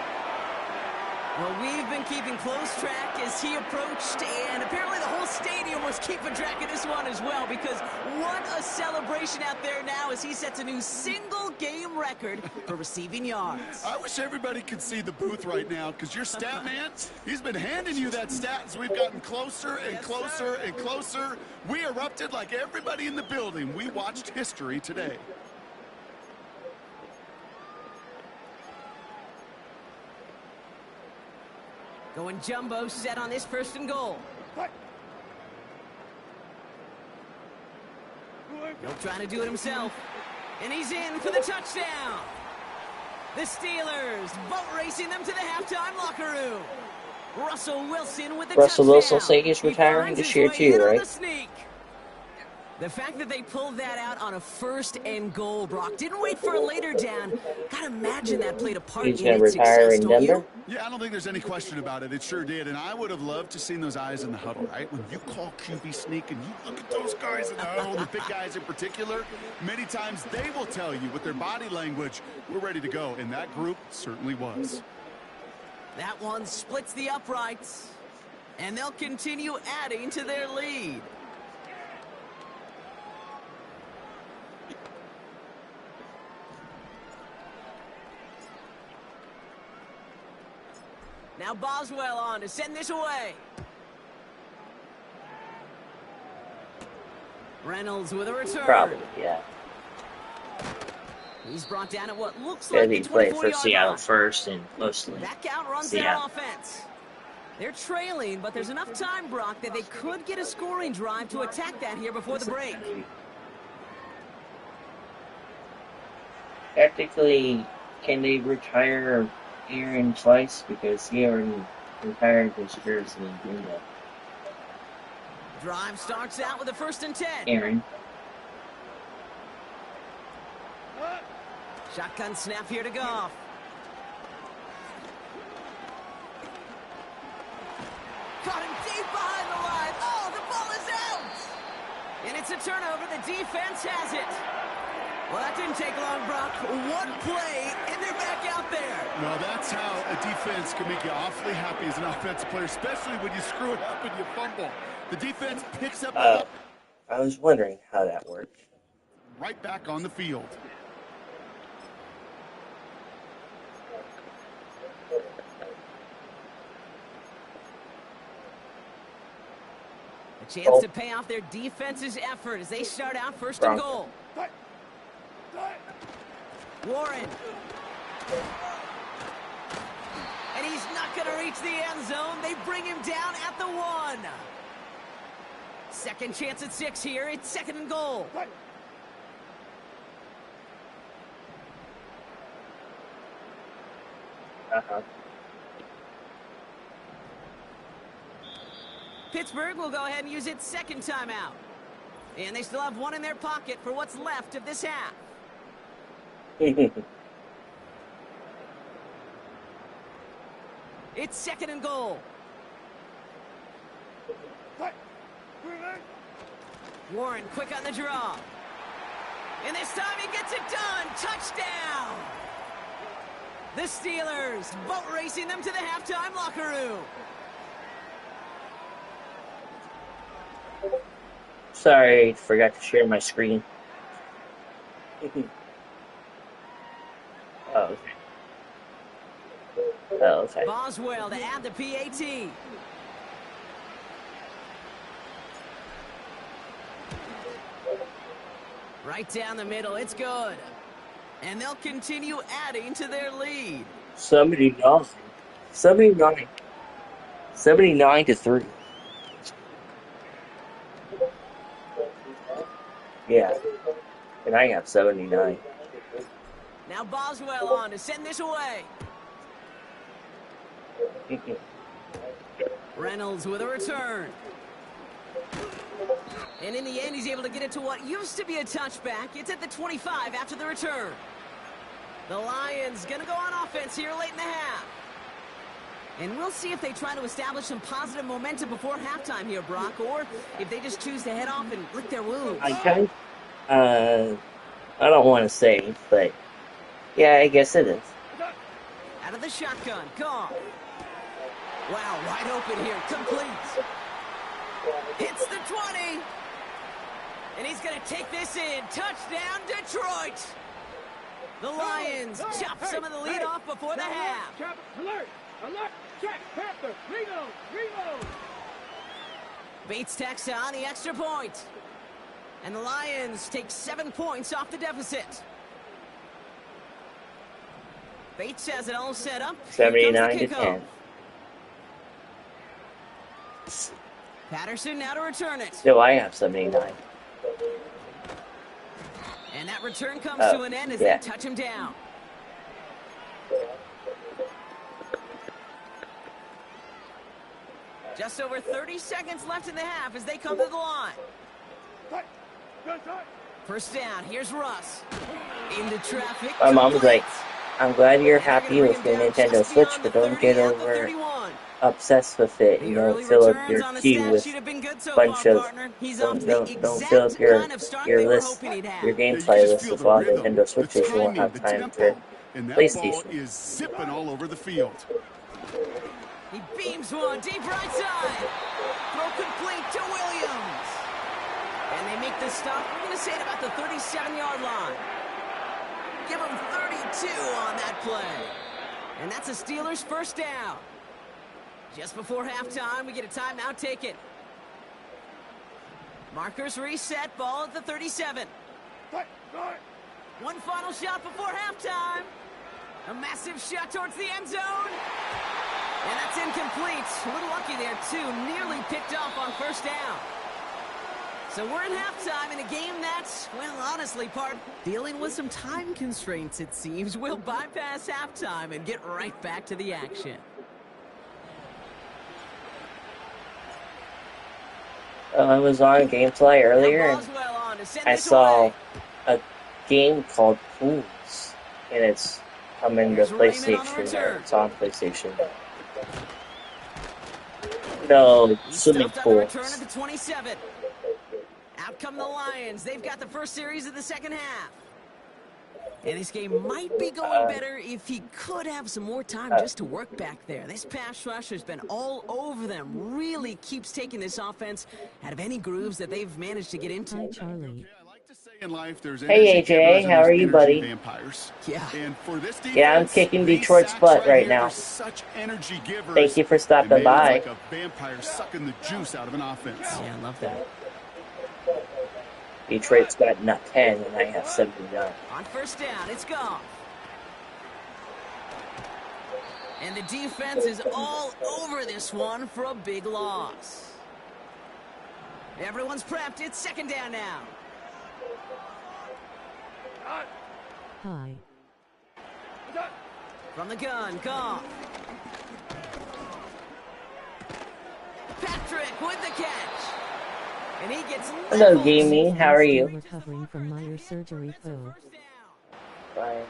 Well, we've been keeping close track as he approached, and apparently the whole stadium was keeping track of this one as well, because what a celebration out there now as he sets a new single-game record for receiving yards. I wish everybody could see the booth right now, because your stat man, he's been handing you that stat as we've gotten closer and closer and closer. We erupted like everybody in the building. We watched history today. Going jumbo set on this 1st and goal. He'll try to do it himself. And he's in for the touchdown. The Steelers boat racing them to the halftime locker room. Russell Wilson with the touchdown. Russell Wilson saying he's retiring this year too, right? The fact that they pulled that out on a 1st and goal, Brock, didn't wait for a later down. Got can't imagine that played a part He's in going to its retire success, in don't you? Denver. Yeah, I don't think there's any question about it. It sure did, and I would have loved to seen those eyes in the huddle, right? When you call QB sneak and you look at those guys in the huddle, the big guys in particular, many times they will tell you with their body language, we're ready to go, and that group certainly was. That one splits the uprights, and they'll continue adding to their lead. Now Boswell on to send this away. Reynolds with a return. Probably, yeah. He's brought down at what looks Yeah, like he the played for 24-yard Seattle line. first and mostly. That count runs Seattle. their offense. They're trailing, but there's enough time, Brock, that they could get a scoring drive to attack that here before the break. Technically, can they retire Aaron twice? Because he already retired his jersey in Green Bay. Drive starts out with a 1st and 10. Aaron. Shotgun snap here to Goff. Caught him deep behind the line. Oh, the ball is out! And it's a turnover. The defense has it. Well, that didn't take long, Brock. One play, and they're back out there. Well, that's how a defense can make you awfully happy as an offensive player, especially when you screw it up and you fumble. The defense picks up I was wondering how that worked. right back on the field. A chance to pay off their defense's effort as they start out 1st and goal. Warren. And he's not going to reach the end zone. They bring him down at the 1. Second chance at 6 here. It's 2nd and goal. Pittsburgh will go ahead and use its 2nd timeout. And they still have one in their pocket for what's left of this half. It's 2nd and goal. Warren quick on the draw. And this time he gets it done. Touchdown! The Steelers boat racing them to the halftime locker room. Sorry, forgot to share my screen. Oh, okay. Oh, okay. Boswell to add the PAT. Right down the middle, it's good. And they'll continue adding to their lead. 79 to 3. Yeah. And I have 79. Now Boswell on to send this away. Reynolds with a return. And in the end, he's able to get it to what used to be a touchback. It's at the 25 after the return. The Lions going to go on offense here late in the half. And we'll see if they try to establish some positive momentum before halftime here, Brock, or if they just choose to head off and lick their wounds. I don't want to say, but yeah, I guess it is. Out of the shotgun, Goff. Wow, wide open here, complete. Hits the 20. And he's going to take this in. Touchdown, Detroit. The Lions chop some of the lead off before the half. Alert! Alert! Check! Panther! Reload! Reload! Bates tacks on the extra point. And the Lions take 7 points off the deficit. Bates has it all set up. 79 to 10. Patterson now to return it. Still, I have 79. And that return comes to an end as they touch him down. Just over 30 seconds left in the half as they come to the line. First down, here's Russ. Into traffic. My mom was like, I'm glad you're happy with your Nintendo Switch, but don't get over obsessed with it. You know, fill up your queue with a bunch of don't fill up your list, your Yeah, you can gameplay just list feel with the all the rhythm, Nintendo the Switches. You won't timing, have the time for tempo, and that ball PlayStation. is zipping all over the field. He beams one deep right side. Throw complete to Williams. And they make the stop. I'm going to say it about the 37-yard line. Give him 32 on that play. And that's a Steelers first down. Just before halftime, we get a timeout taken. Markers reset, ball at the 37. One final shot before halftime. A massive shot towards the end zone. And that's incomplete. A little lucky there, too. Nearly picked off on first down. So we're in halftime in a game that's, well, honestly, dealing with some time constraints, it seems. We'll bypass halftime and get right back to the action. I was on Gameplay earlier, and I saw a game called Pools, and it's coming to PlayStation, or it's on PlayStation. No, swimming pools. Return at the 27. Out come the Lions. They've got the first series of the second half. And this game might be going better if he could have some more time just to work back there. This pass rush has been all over them. Really keeps taking this offense out of any grooves that they've managed to get into. Hi, Charlie. Hey AJ, how are you, buddy? Yeah, I'm kicking Detroit's butt right now. Thank you for stopping by. Like a vampire sucking the juice out of an offense. Yeah, I love that. Detroit's got 10, and I have 79. On first down, it's gone. And the defense is all over this one for a big loss. Everyone's prepped. It's second down now. Hi. From the gun, Goff. Patrick with the catch. And he gets Hello, Gamey. How are you? Recovering from minor surgery, though. Well,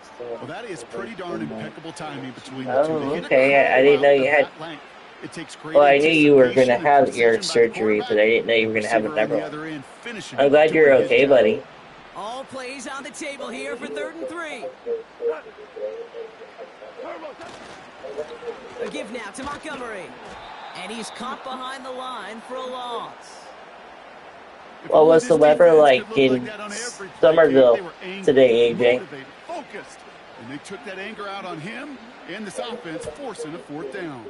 that is pretty darn impeccable timing between the two. Oh, okay. I didn't know you had. Well, I knew you were going to have ear surgery, but I didn't know you were going to have another one. I'm glad you're okay, buddy. All plays on the table here for 3rd and 3. A give now to Montgomery. And he's caught behind the line for a loss. What was the weather like in Somerville today, AJ? Focused. And they took that anger out on him and this offense, forcing a 4th down.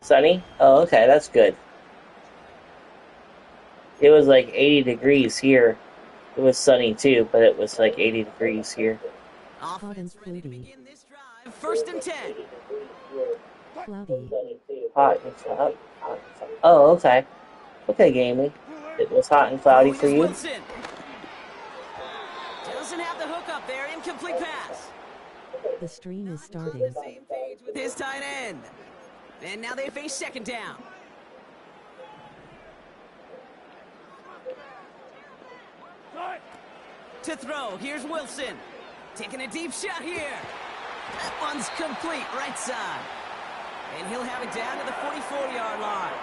Sunny? Oh, okay, that's good. It was like 80 degrees here. It was sunny too, but it was like 80 degrees here. Offense ready to begin this drive. 1st and 10. Cloudy. Hot and cloudy. Oh, okay. Okay, Gamey. It was hot and cloudy for you? Doesn't have the hook up there. Incomplete pass. The stream is starting. Same page with his tight end. And now they face second down. To throw, here's Wilson. Taking a deep shot here. That one's complete, right side. And he'll have it down to the 44-yard line.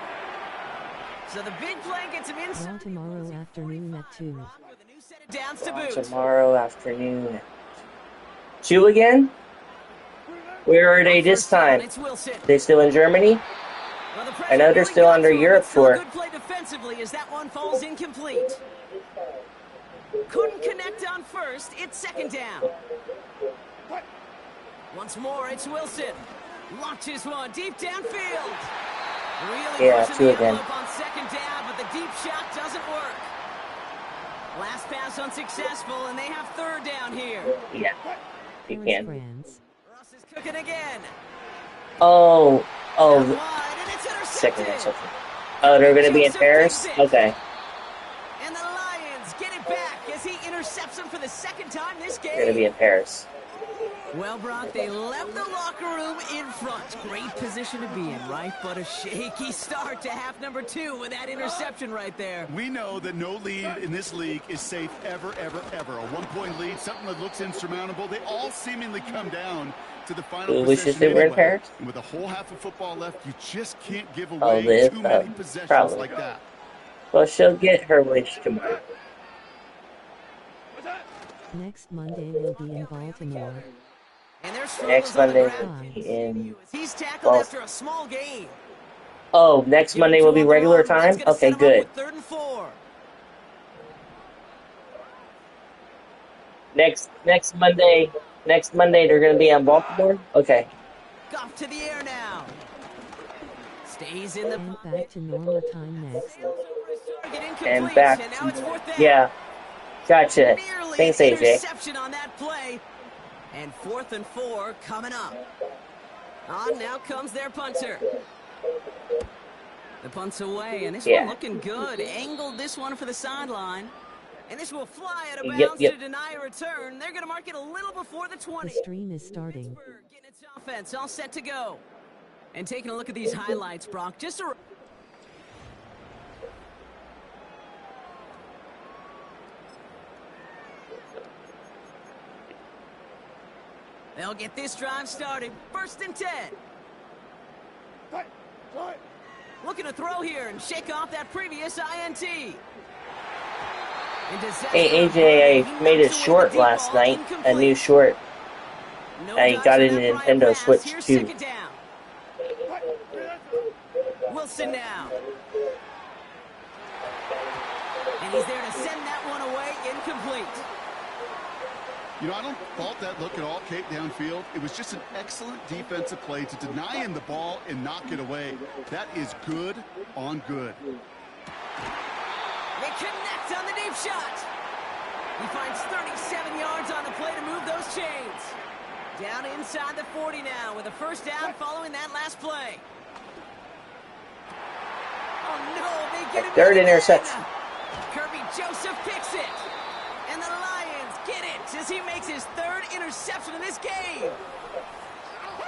So the big play gets him inside. Well, tomorrow afternoon at 2. With a new set of downs to boot. Tomorrow afternoon. 2 again? Where are they this time? They still in Germany? I know they're still under Europe tour. Good play defensively as that one falls incomplete. Couldn't connect on first. It's second down. Once more, it's Wilson. Launches one deep downfield. Really pushing the envelope on second down, but the deep shot doesn't work. Last pass unsuccessful, and they have 3rd down here. Yeah, you can. Russ is cooking again. Oh, Wide, second. Oh, they're going to be in Paris? Okay. And the Lions get it back as he intercepts him for the 2nd time this game. They're going to be in Paris. Well, Brock, they left the locker room in front. Great position to be in, right? But a shaky start to half number 2 with that interception right there. We know that no lead in this league is safe ever, ever, ever. A 1-point lead, something that looks insurmountable. They all seemingly come down to the final Who wishes possession they were in anyway. Paris? And with a whole half of football left, you just can't give Oh, away Liv? too many possessions Probably. like that. Well, she'll get her wish tomorrow. Next Monday will be in Baltimore. And their Next struggles on the Monday ground will be in. he's tackled Well, after a small gain. oh, next Monday will be regular time? That's gonna Okay, set him up good. with 3rd and 4. Next Monday they're gonna be on Baltimore? Okay. Off to the air now. Stays in the And back to normal time next. And back and now it's 4th down. Yeah. Gotcha. Nearly Thanks, an AJ. interception on that play. And 4th and 4 coming up. On now comes their punter. The punt's away, and this one looking good. Angled this one for the sideline. And this will fly out of bounds to deny a return. They're going to mark it a little before the 20. The stream is starting. Pittsburgh getting its offense all set to go. And taking a look at these highlights, Brock, just a... They'll get this drive started. 1st and 10. Looking to throw here and shake off that previous INT. Hey, AJ, I made a short last night. A new short. I got it in a Nintendo Switch too. Wilson now. And he's there to send that one away, incomplete. You know, I don't fault that look at all, Kate, downfield. It was just an excellent defensive play to deny him the ball and knock it away. That is good on good. They connect on the deep shot. He finds 37 yards on the play to move those chains. Down inside the 40 now with a 1st down following that last play. Oh, no, they get it. 3rd interception. Kirby Joseph picks it. And the Lions get it as he makes his 3rd interception in this game.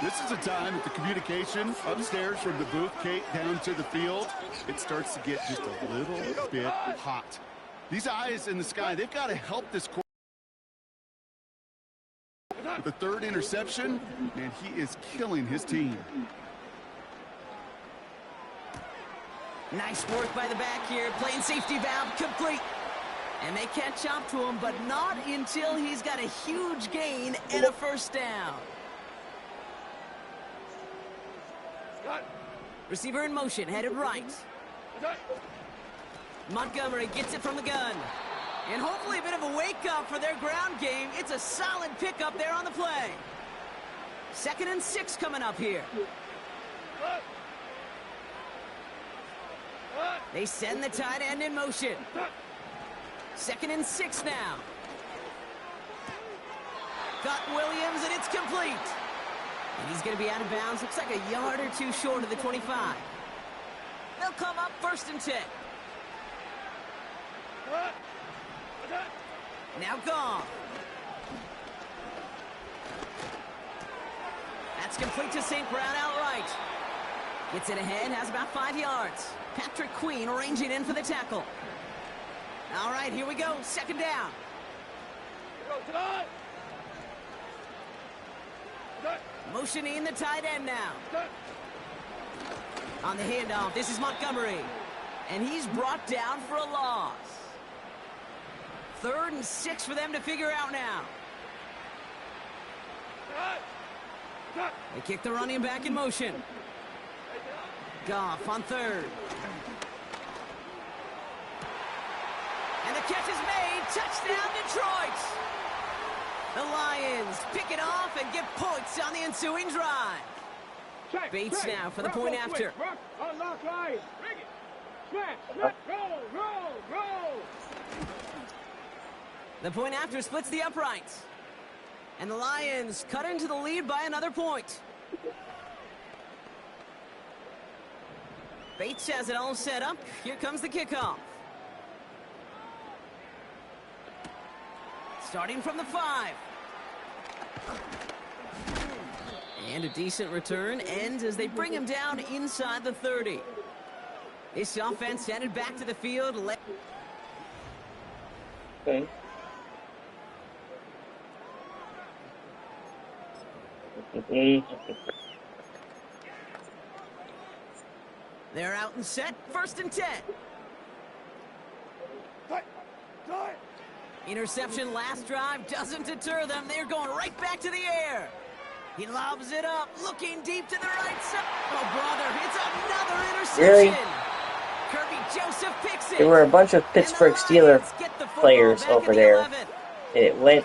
This is a time that the communication upstairs from the booth, Kate, down to the field, it starts to get just a little bit hot. These eyes in the sky, they've got to help this quarterback. The 3rd interception, and he is killing his team. Nice work by the back here, playing safety valve complete. And they catch up to him, but not until he's got a huge gain and a 1st down. Receiver in motion, headed right. Montgomery gets it from the gun. And hopefully a bit of a wake-up for their ground game. It's a solid pickup there on the play. 2nd and 6 coming up here. They send the tight end in motion. 2nd and 6 now. Got Williams, and it's complete. And he's going to be out of bounds. Looks like a yard or 2 short of the 25. They'll come up 1st and 10. Now gone. That's complete to St. Brown outright. Gets it ahead, has about 5 yards. Patrick Queen arranging in for the tackle. All right, here we go. 2nd down. Motioning the tight end now. On the handoff, this is Montgomery. And he's brought down for a loss. 3rd and 6 for them to figure out now. They kick the running back in motion. Goff on 3rd. And the catch is made. Touchdown, Detroit. The Lions pick it off and get points on the ensuing drive. Bates now for the point after. Unlock line. Bring it. Smash. Roll. The point after splits the uprights. And the Lions cut into the lead by another point. Bates has it all set up. Here comes the kickoff. Starting from the 5. a decent return ends as they bring him down inside the 30. This offense headed back to the field. Okay. They're out and set. 1st and 10. Interception last drive doesn't deter them. They're going right back to the air. He lobs it up, looking deep to the right side. Oh, brother, it's another interception. Really? Kirby Joseph picks it. There were a bunch of Pittsburgh Steelers players over there, and it went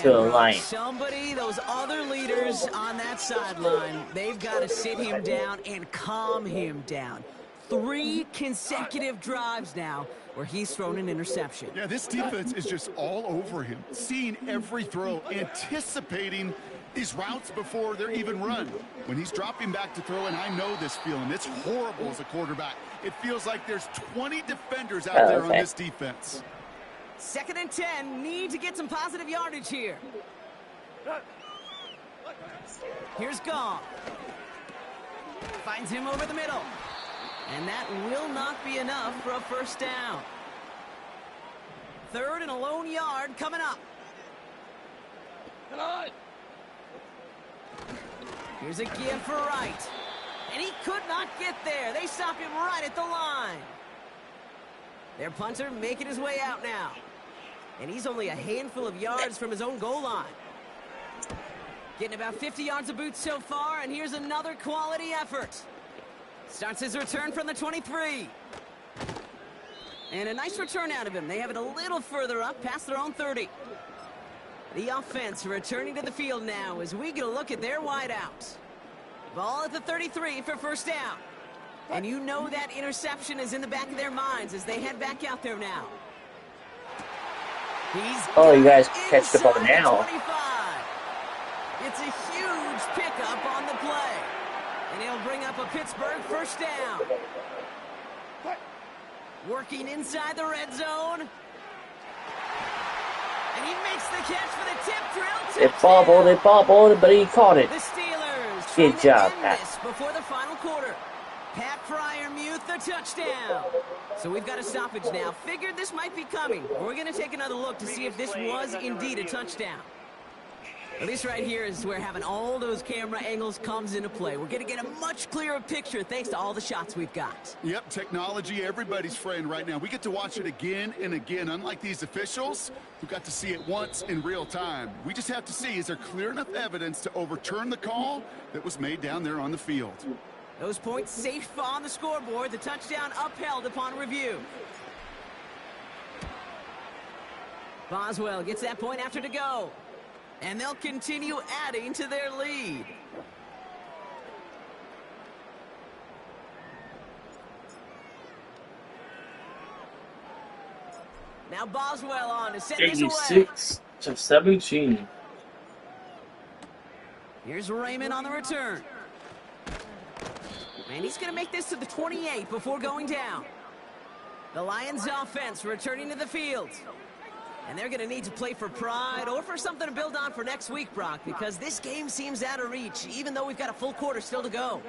to the Lions. Somebody, those other leaders on that sideline, they've got to sit him down and calm him down. 3 consecutive drives now where he's thrown an interception. Yeah, this defense is just all over him, seeing every throw, anticipating these routes before they're even run. When he's dropping back to throw, and I know this feeling, it's horrible as a quarterback. It feels like there's 20 defenders out there on this defense. 2nd and 10, need to get some positive yardage here. Here's Goff. Finds him over the middle. And that will not be enough for a 1st down. 3rd and a lone yard coming up. Here's a give for Wright. And he could not get there. They stop him right at the line. Their punter making his way out now. And he's only a handful of yards from his own goal line. Getting about 50 yards of boots so far, and here's another quality effort. Starts his return from the 23. And a nice return out of him. They have it a little further up, past their own 30. The offense returning to the field now as we get a look at their wideouts. Ball at the 33 for 1st down. And you know that interception is in the back of their minds as they head back out there now. Oh, you guys catch the ball now. It's a huge pickup on the play. And he'll bring up a Pittsburgh 1st down. Working inside the red zone. And he makes the catch for the tip drill. It bobbled, but he caught it. The Steelers. Good job, Pat. Before the final quarter. Pat Fryermuth, the touchdown. So we've got a stoppage now. Figured this might be coming. We're going to take another look to see if this was indeed a touchdown. At least right here is where having all those camera angles comes into play. We're going to get a much clearer picture thanks to all the shots we've got. Yep, technology, everybody's friend right now. We get to watch it again and again. Unlike these officials, who got to see it once in real time. We just have to see, is there clear enough evidence to overturn the call that was made down there on the field? Those points safe on the scoreboard. The touchdown upheld upon review. Boswell gets that point after to go. And they'll continue adding to their lead. Now Boswell on to set this away. 86-17. Here's Raymond on the return. And he's going to make this to the 28 before going down. The Lions offense returning to the field. And they're going to need to play for pride or for something to build on for next week, Brock, because this game seems out of reach, even though we've got a full quarter still to go.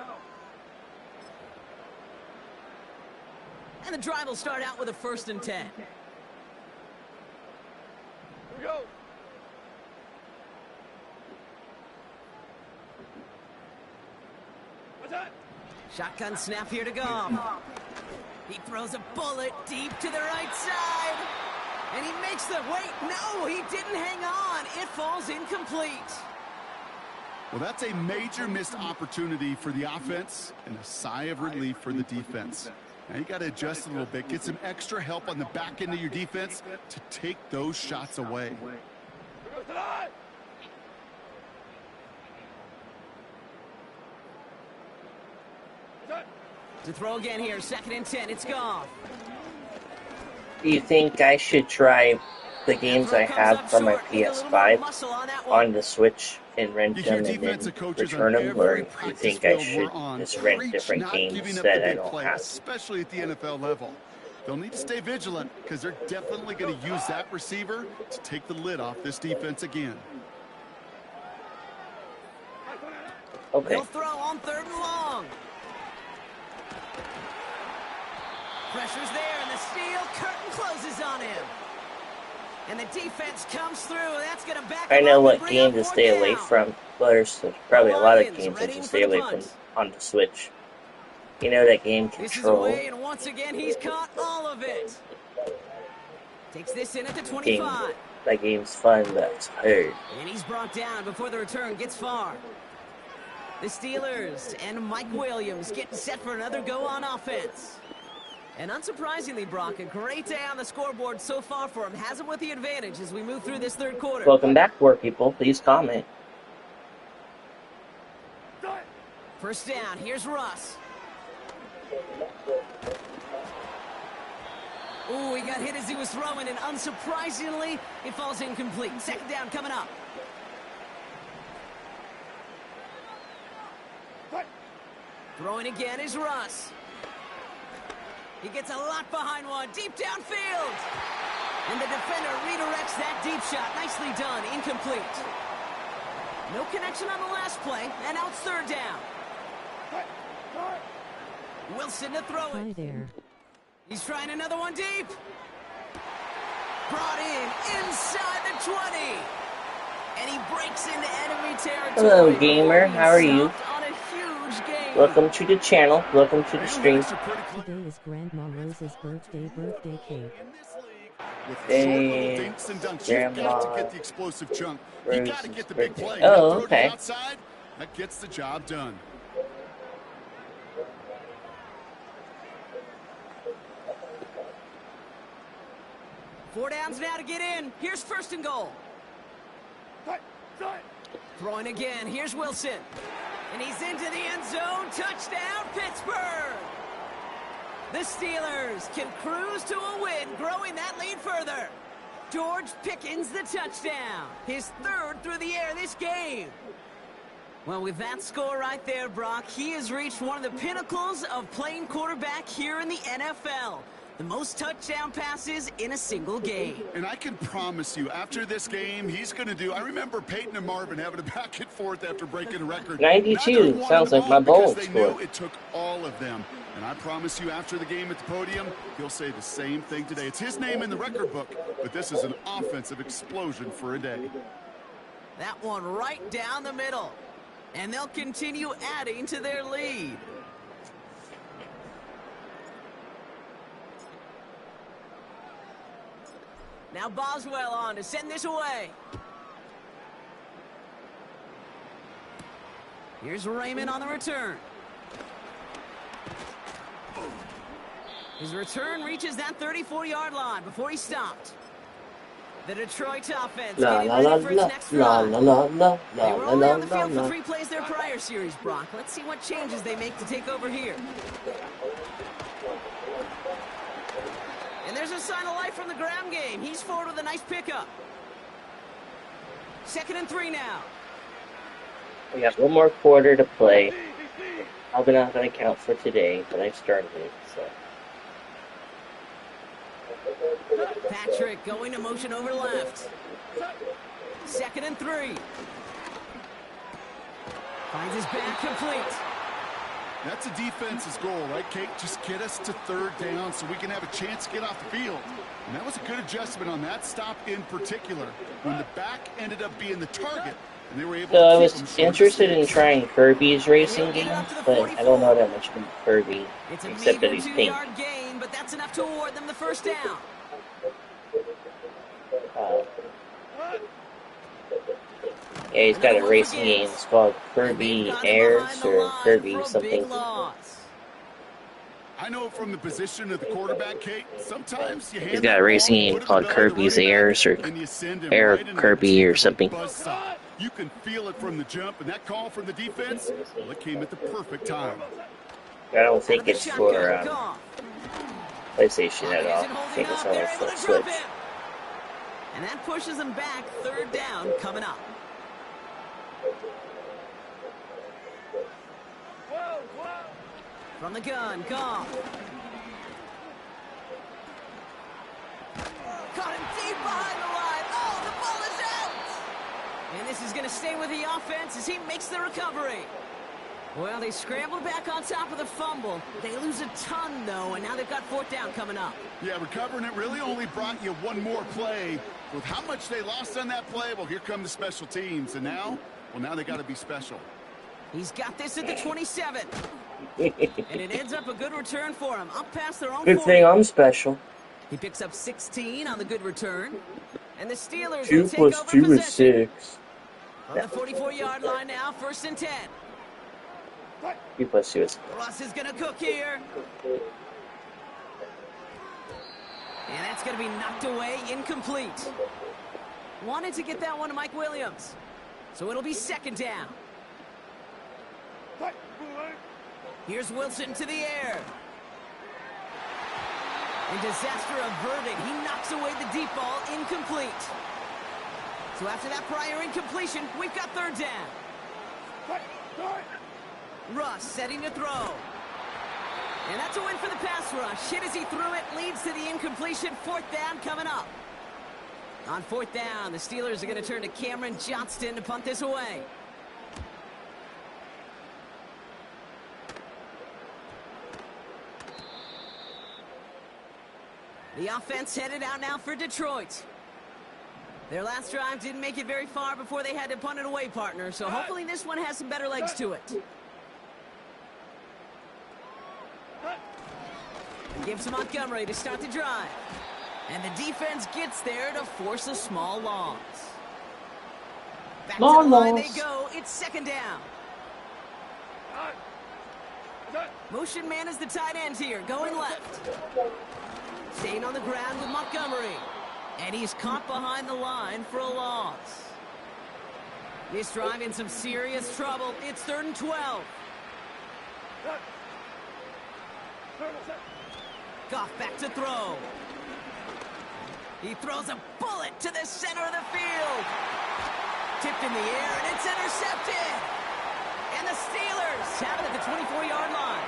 And the drive will start out with a 1st and 10. Here we go. What's that? Shotgun snap here to Goff. He throws a bullet deep to the right side. And he makes the, wait, no, he didn't hang on. It falls incomplete. Well, that's a major missed opportunity for the offense and a sigh of relief for the defense. Now you got to adjust a little bit, get some extra help on the back end of your defense to take those shots away. To throw again here, 2nd and 10, it's Goff. Do you think I should try the games I have from my PS5 on the Switch and rent them and then return them, or do you think I should just rent different games that I don't have? Especially at the NFL level. They'll need to stay vigilant because they're definitely going to use that receiver to take the lid off this defense again. Okay. They'll throw on 3rd and long. Pressure's there, and the steel curtain closes on him. And the defense comes through, and that's going to back I him know up what and bring game up to 4th stay away down. from. Well, there's probably a lot of Lions games I readying should for stay the away punt. from on the Switch. You know that game This is Control. away, and once again, he's caught all of it. Takes this in at the Game. 25. That game's fun, but it's hard. And he's brought down before the return gets far. The Steelers and Mike Williams getting set for another go on offense. And unsurprisingly, Brock, a great day on the scoreboard so far for him. Has him with the advantage as we move through this 3rd quarter. Welcome back, war people. Please comment. First down, here's Russ. Ooh, he got hit as he was throwing, and unsurprisingly, it falls incomplete. 2nd down coming up. Throwing again is Russ. He gets a lot behind one, deep downfield. And the defender redirects that deep shot. Nicely done, incomplete. No connection on the last play, and now it's 3rd down. Wilson to throw Hi it. there. He's trying another one deep. Brought in inside the 20. And he breaks into enemy territory. Hello, gamer. How are you? On a huge game. Welcome to the channel. Welcome to the stream. Today is Grandma Rose's birthday cake. With Hey, short little dinks and dunks, you've got to Grandma get the explosive chunk. You got to Rose's get the big birthday. play. Oh, Throw to okay. the outside, that gets the job done. Four downs now to get in. Here's 1st and goal. Throwing again. Here's Wilson. And he's into the end zone. Touchdown, Pittsburgh. The Steelers can cruise to a win, growing that lead further. George Pickens the touchdown. His 3rd through the air this game. Well, with that score right there, Brock, he has reached one of the pinnacles of playing quarterback here in the NFL. The most touchdown passes in a single game. And I can promise you, after this game, he's going to do... I remember Peyton and Marvin having a back and forth after breaking a record. 92. Sounds like my bowl They score. knew it took all of them. And I promise you, after the game at the podium, he'll say the same thing today. It's his name in the record book, but this is an offensive explosion for a day. That one right down the middle. And they'll continue adding to their lead. Now Boswell on to send this away. Here's Raymond on the return. His return reaches that 34-yard line before he stopped. The Detroit offense La getting la ready la for its la next la drive. la la la They were la only la on the la field for la. 3 plays their prior series, Brock. Let's see what changes they make to take over here. And there's a sign of life from the ground game. He's forward with a nice pickup. 2nd and 3 now. We have one more quarter to play. I'm not going to count for today, but I started it, so. Patrick going to motion over left. 2nd and 3. Finds his back complete. That's a defense's goal, right, Kate? Just get us to 3rd down so we can have a chance to get off the field. And that was a good adjustment on that stop in particular, when the back ended up being the target, and they were able So to I keep was them short. interested in trying Kirby's racing game, but I don't know that much about Kirby, It's a except that meager he's pink. 2-yard gain, but that's enough to award them the 1st down. Yeah, he's got a racing game. It's called Kirby Airs or Kirby something. I know from the position of the quarterback, Kate, sometimes you He's got a racing game called Kirby's Airs or Air Kirby or something. You can feel it from the jump, and that call from the defense, well, it came at the perfect time. I don't think it's for PlayStation at all. I think it's only for Switch. And that pushes them back. 3rd down coming up. From the gun, Goff. Caught him deep behind the line. Oh, the ball is out! And this is going to stay with the offense as he makes the recovery. Well, they scrambled back on top of the fumble. They lose a ton, though, and now they've got 4th down coming up. Yeah, recovering it really only brought you one more play. With how much they lost on that play, well, here come the special teams. And now, well, now they got to be special. He's got this at the 27. And it ends up a good return for him. Up past their own 40. Good thing I'm special. He picks up 16 on the good return. And the Steelers 2 will take plus over 2 is possession. 6. On the 44-yard line now, 1st and 10. 2 plus 2 is 6. Russ is going to cook here. And that's going to be knocked away, incomplete. Wanted to get that one to Mike Williams. So it'll be 2nd down. Here's Wilson to the air. And disaster averted. He knocks away the deep ball, incomplete. So after that prior incompletion, we've got 3rd down. Russ setting to throw. And that's a win for the pass rush. Hit as he threw it, leads to the incompletion. 4th down coming up. On 4th down, the Steelers are going to turn to Cameron Johnston to punt this away. The offense headed out now for Detroit. Their last drive didn't make it very far before they had to punt it away, partner. So hopefully this one has some better legs to it. And gives to Montgomery to start the drive. And the defense gets there to force a small loss. Back to the line they go. It's 2nd down. Motion man is the tight end here, going left. Staying on the ground with Montgomery. And he's caught behind the line for a loss. This drive in some serious trouble. It's 3rd and 12. Goff back to throw. He throws a bullet to the center of the field. Tipped in the air, and it's intercepted. And the Steelers have it at the 24-yard line.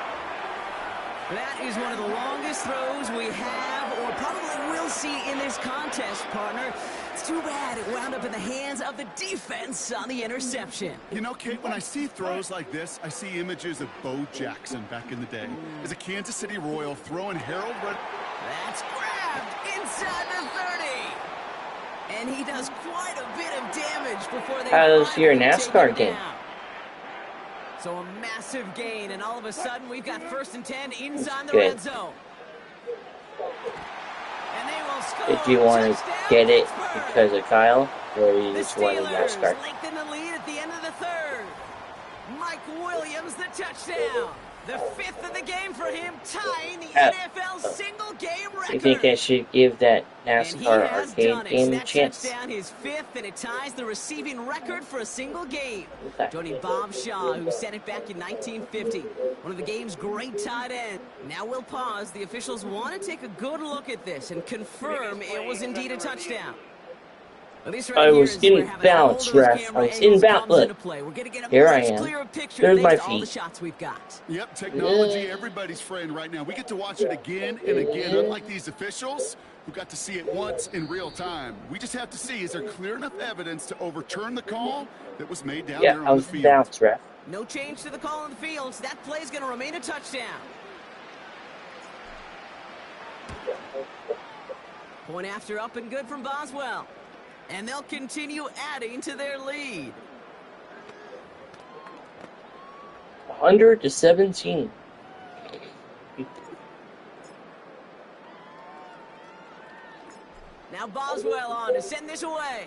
That is one of the longest throws we have or probably will see in this contest, partner. It's too bad it wound up in the hands of the defense on the interception. You know, Kate, when I see throws like this, I see images of Bo Jackson back in the day. As a Kansas City Royal throwing Harold Red. That's grabbed inside the 30. And he does quite a bit of damage before they How's your finally NASCAR take him game? down. So a massive gain, and all of a sudden we've got 1st and 10 inside the red zone. And they will score. Did you want to Touchdown, get it Pittsburgh. because of Kyle, or you The just wanted Steelers NASCAR? lengthen the lead at the end of the 3rd. Mike Williams the touchdown. The 5th of the game for him, tying the NFL single-game record. You think I should give that And he NASCAR has arcade done it. game a That chance? touchdown his 5th, and it ties the receiving record for a single game. Okay. Joining Bob Shaw, who set it back in 1950. One of the game's great tight ends. Now we'll pause. The officials want to take a good look at this and confirm it was indeed a touchdown. Well, this right I here was is getting where having all bounced, those ref. camera I was angles in bounce. comes Look. into play. We're going to get a Here I much am. clearer picture There's thanks my to all the feet. shots we've got. Yep, technology, everybody's friend right now. We get to watch it again and again, unlike these officials who got to see it once in real time. We just have to see, is there clear enough evidence to overturn the call that was made down Yeah, there I on was the in field? bounce, ref. No change to the call on the field, so that play's going to remain a touchdown. Point after up and good from Boswell. And they'll continue adding to their lead. 100-17. Now Boswell on to send this away.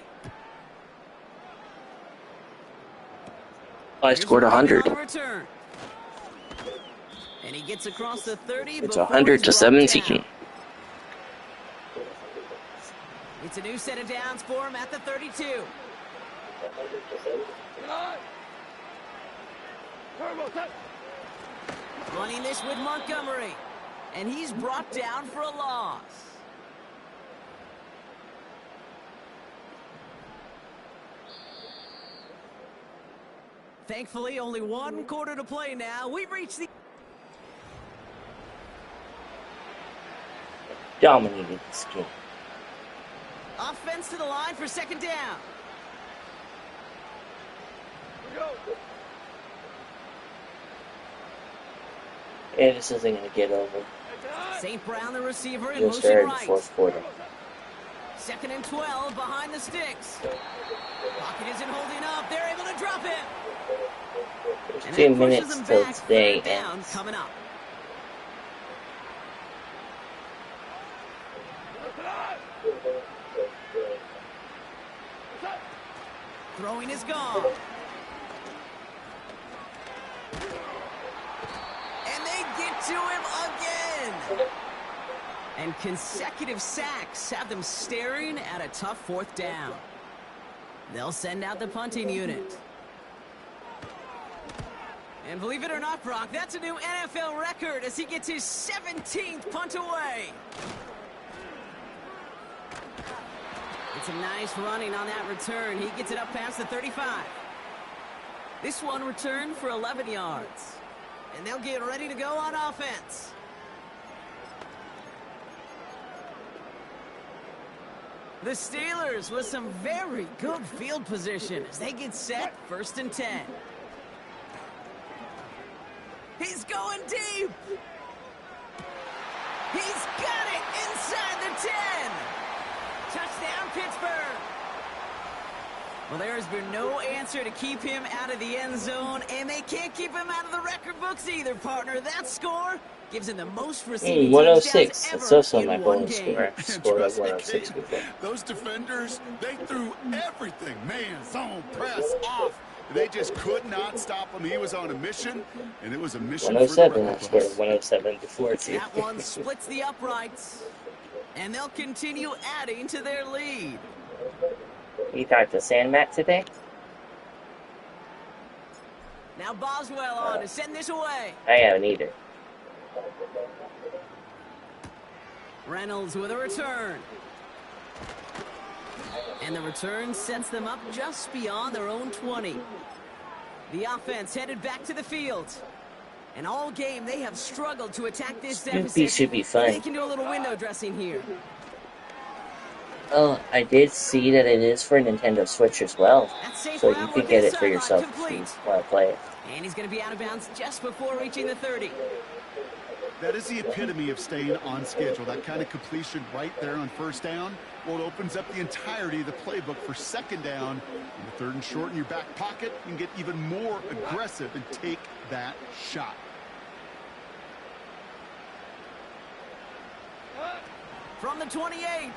I scored 100. On return. And he gets across the 30. It's before 100 to he's brought 17. down. It's a new set of downs for him at the 32. Running this with Montgomery. And he's brought down for a loss. Thankfully, only one quarter to play now. We've reached the... Dominated this game. Offense to the line for 2nd down. Yeah, this isn't going to get over. St. Brown, the receiver, in Just motion started the right. fourth quarter. 2nd and 12 behind the sticks. Pocket isn't holding up. They're able to drop it. There's And 2 that pushes minutes them till back. today 3rd down ends. coming up. Throwing is gone. And they get to him again. And consecutive sacks have them staring at a tough 4th down. They'll send out the punting unit. And believe it or not, Brock, that's a new NFL record as he gets his 17th punt away. It's a nice running on that return. He gets it up past the 35. This one returned for 11 yards. And they'll get ready to go on offense. The Steelers with some very good field position as they get set 1st and 10. He's going deep. He's got it inside the 10. Touchdown, Pittsburgh. Well, there has been no answer to keep him out of the end zone, and they can't keep him out of the record books either, partner. That score gives him the most receiving 106. touchdowns That's ever also in my one bonus game. score. I've scored like 106 Kate, before. those defenders, they threw everything. Man, zone, press, off. They just could not stop him. He was on a mission, and it was a mission for the 107. I record scored books. 107 before too. That one splits the uprights, and they'll continue adding to their lead. You talked to Sandmat today? Now Boswell on to send this away. I haven't either. Reynolds with a return. And the return sets them up just beyond their own 20. The offense headed back to the field. And all game, they have struggled to attack this deficit. Should be fun. They can do a little window dressing here. Oh, I did see that it is for Nintendo Switch as well. That's safe So you route can with get this it for sideline yourself if complete. you want to play it. And he's going to be out of bounds just before reaching the 30. That is the epitome of staying on schedule. That kind of completion right there on 1st down. Well, it opens up the entirety of the playbook for 2nd down. In the 3rd and short in your back pocket, you can get even more aggressive and take that shot. From the 28.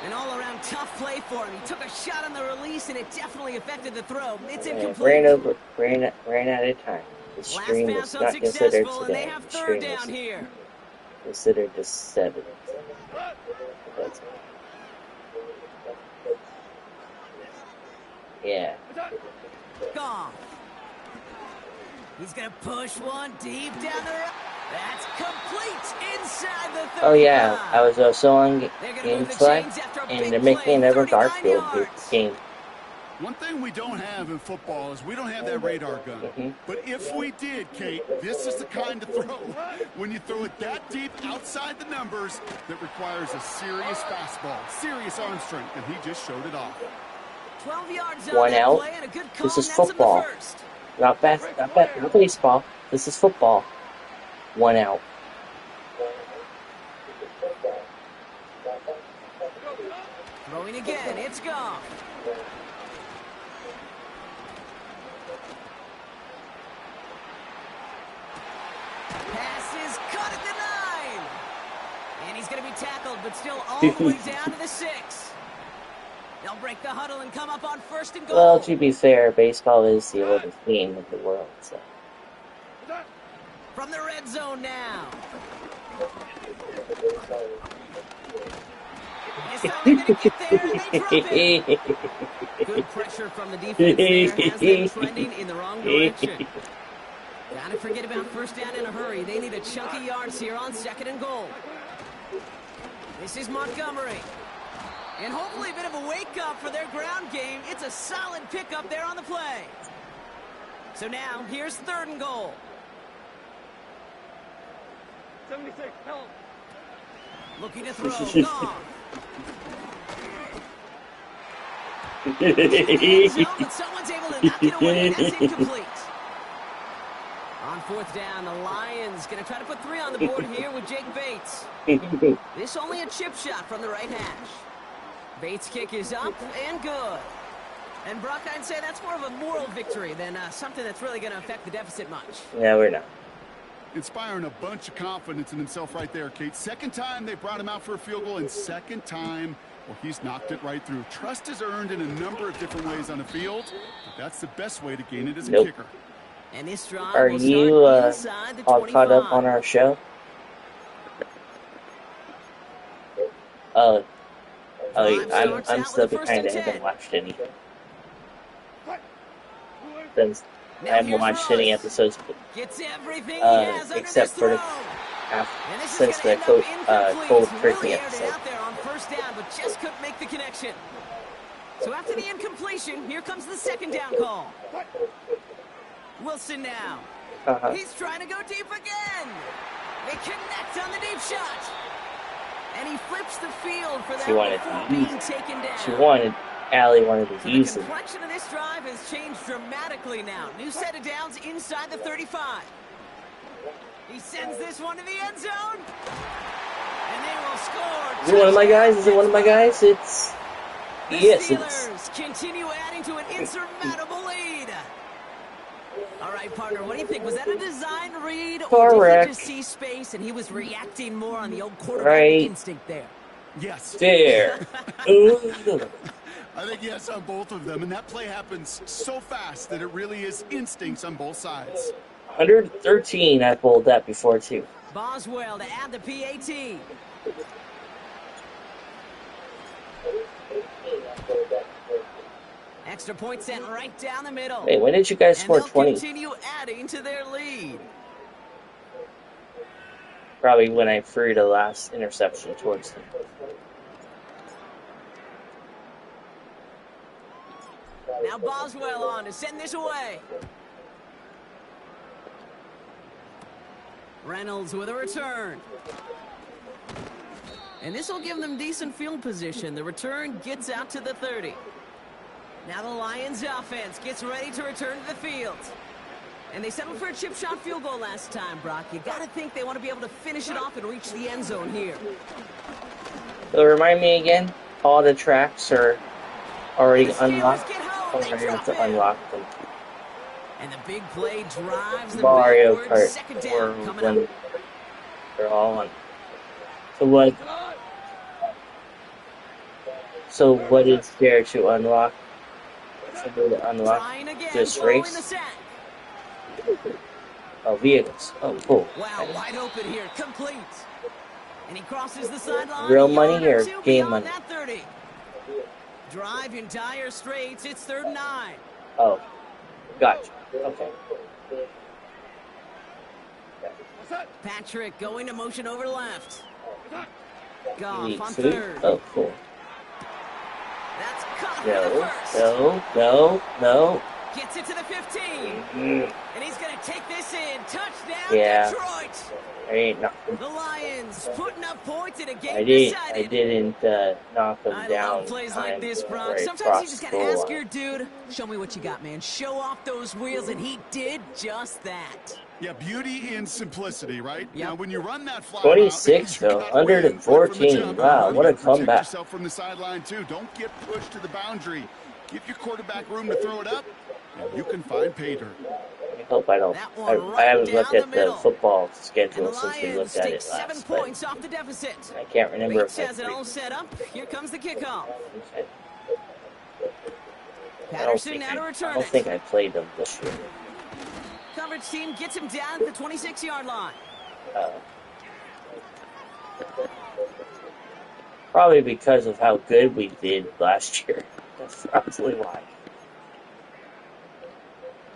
An all-around tough play for him. He took a shot on the release, and it definitely affected the throw. It's incomplete. Ran out of time. The Last stream was pass not considered unsuccessful, and they today. have The 3rd stream down was here. considered the 7th. That's- Yeah. Gone. He's going to push one deep down the road. That's complete inside the 35. Oh yeah, I was also on They're gonna move the GameFly, chains after a and big they're making play, another 39 Garfield yards. game. One thing we don't have in football is we don't have that radar gun. But if we did, Kate, this is the kind of throw, when you throw it that deep outside the numbers, that requires a serious fastball, serious arm strength, and he just showed it off. 12 yards on One that out. play and a good call. This is That's in the football. first. Not baseball. This is football. 1 out. Throwing again. It's gone. Pass is caught at the 9. And he's going to be tackled, but still all the way down to the 6. They'll break the huddle and come up on 1st and goal. Well, to be fair, baseball is the oldest game of the world, so. From the red zone now. It's not going to get there, and they drop it. Good pressure from the defense there has them trending in the wrong direction. Gotta forget about 1st down in a hurry. They need a chunky yards here on 2nd and goal. This is Montgomery. And hopefully a bit of a wake-up for their ground game. It's a solid pickup there on the play. So now, here's 3rd and goal. 76, help. Looking to throw. Gone. End zone, but someone's able to knock it away. That's incomplete. On fourth down, the Lions going to try to put 3 on the board here with Jake Bates. This only a chip shot from the right hash. Bates' kick is up and good. And Brock, I'd say that's more of a moral victory than something that's really going to affect the deficit much. Yeah, we're not. Inspiring a bunch of confidence in himself right there, Kate. Second time they brought him out for a field goal, and second time, well, he's knocked it right through. Trust is earned in a number of different ways on the field, but that's the best way to gain it as a kicker. And this drive Are will you start the all 25. caught up on our show? I'm still behind. I haven't watched any. Since I haven't watched any episodes, except for since the cold turkey episode. Out there on first down, but just couldn't make the connection. So after the incompletion, here comes the second down call. Wilson now. He's trying to go deep again. They connect on the deep shot. And he flips the field for that before being taken down. Allie wanted to use it. The complexion of this drive has changed dramatically now. New set of downs inside the 35. He sends this one to the end zone. And they will score. Is it one of my guys? Is it one of my guys? It's... The yes, Steelers continue adding to an insurmountable lead. All right, partner, what do you think? Was that a design read, or did he just see space and he was reacting more on the old quarterback instinct there? Yes. There. I think yes on both of them, and that play happens so fast that it really is instincts on both sides. 113, I bowled that before, too. Boswell to add the PAT. Extra point sent right down the middle. Hey, when did you guys score 20? Continue adding to their lead. Probably when I threw the last interception towards them. Now Boswell on to send this away. Reynolds with a return. And this will give them decent field position. The return gets out to the 30. Now the Lions offense gets ready to return to the field. And they settled for a chip shot field goal last time, Brock. You got to think they want to be able to finish it off and reach the end zone here. So remind me again, all the tracks are already unlocked. I have to unlock them. And the big play drives the Mario backward. Kart, Second down or coming when up. they're all on. So what is there to unlock? To unlock this race? Oh, vehicles. Oh, cool. Wow, wide open here, complete. And he crosses the sideline. Real money or game money? That 30. Drive in dire straits. It's 3rd and 9. Oh, gotcha. Okay. Patrick going to motion over left. Goff on Sweet. 3rd. Oh, cool. That's caught for the first. No. Gets it to the 15. And he's going to take this in. Touchdown, Detroit. I ain't nothing. The Lions putting up points in a game I decided. didn't knock them down. I love plays like this, Brock. Sometimes you just got to ask your dude, show me what you got, man. Show off those wheels, and he did just that. Yeah, beauty in simplicity, right? Yep. Now, when you run that fly 26, though. Under the 14. Wow, what a comeback. Yourself from the sideline, too. Don't get pushed to the boundary. Give your quarterback room to throw it up, and you can find pay dirt. I hope I don't. I haven't looked at the football schedule since we looked at it last. 7 points off the deficit. I can't remember if I has it all set up. Here comes the kickoff. I Patterson now to return I don't think I played them this year. Coverage team gets him down at the 26-yard line. Probably because of how good we did last year. That's probably why.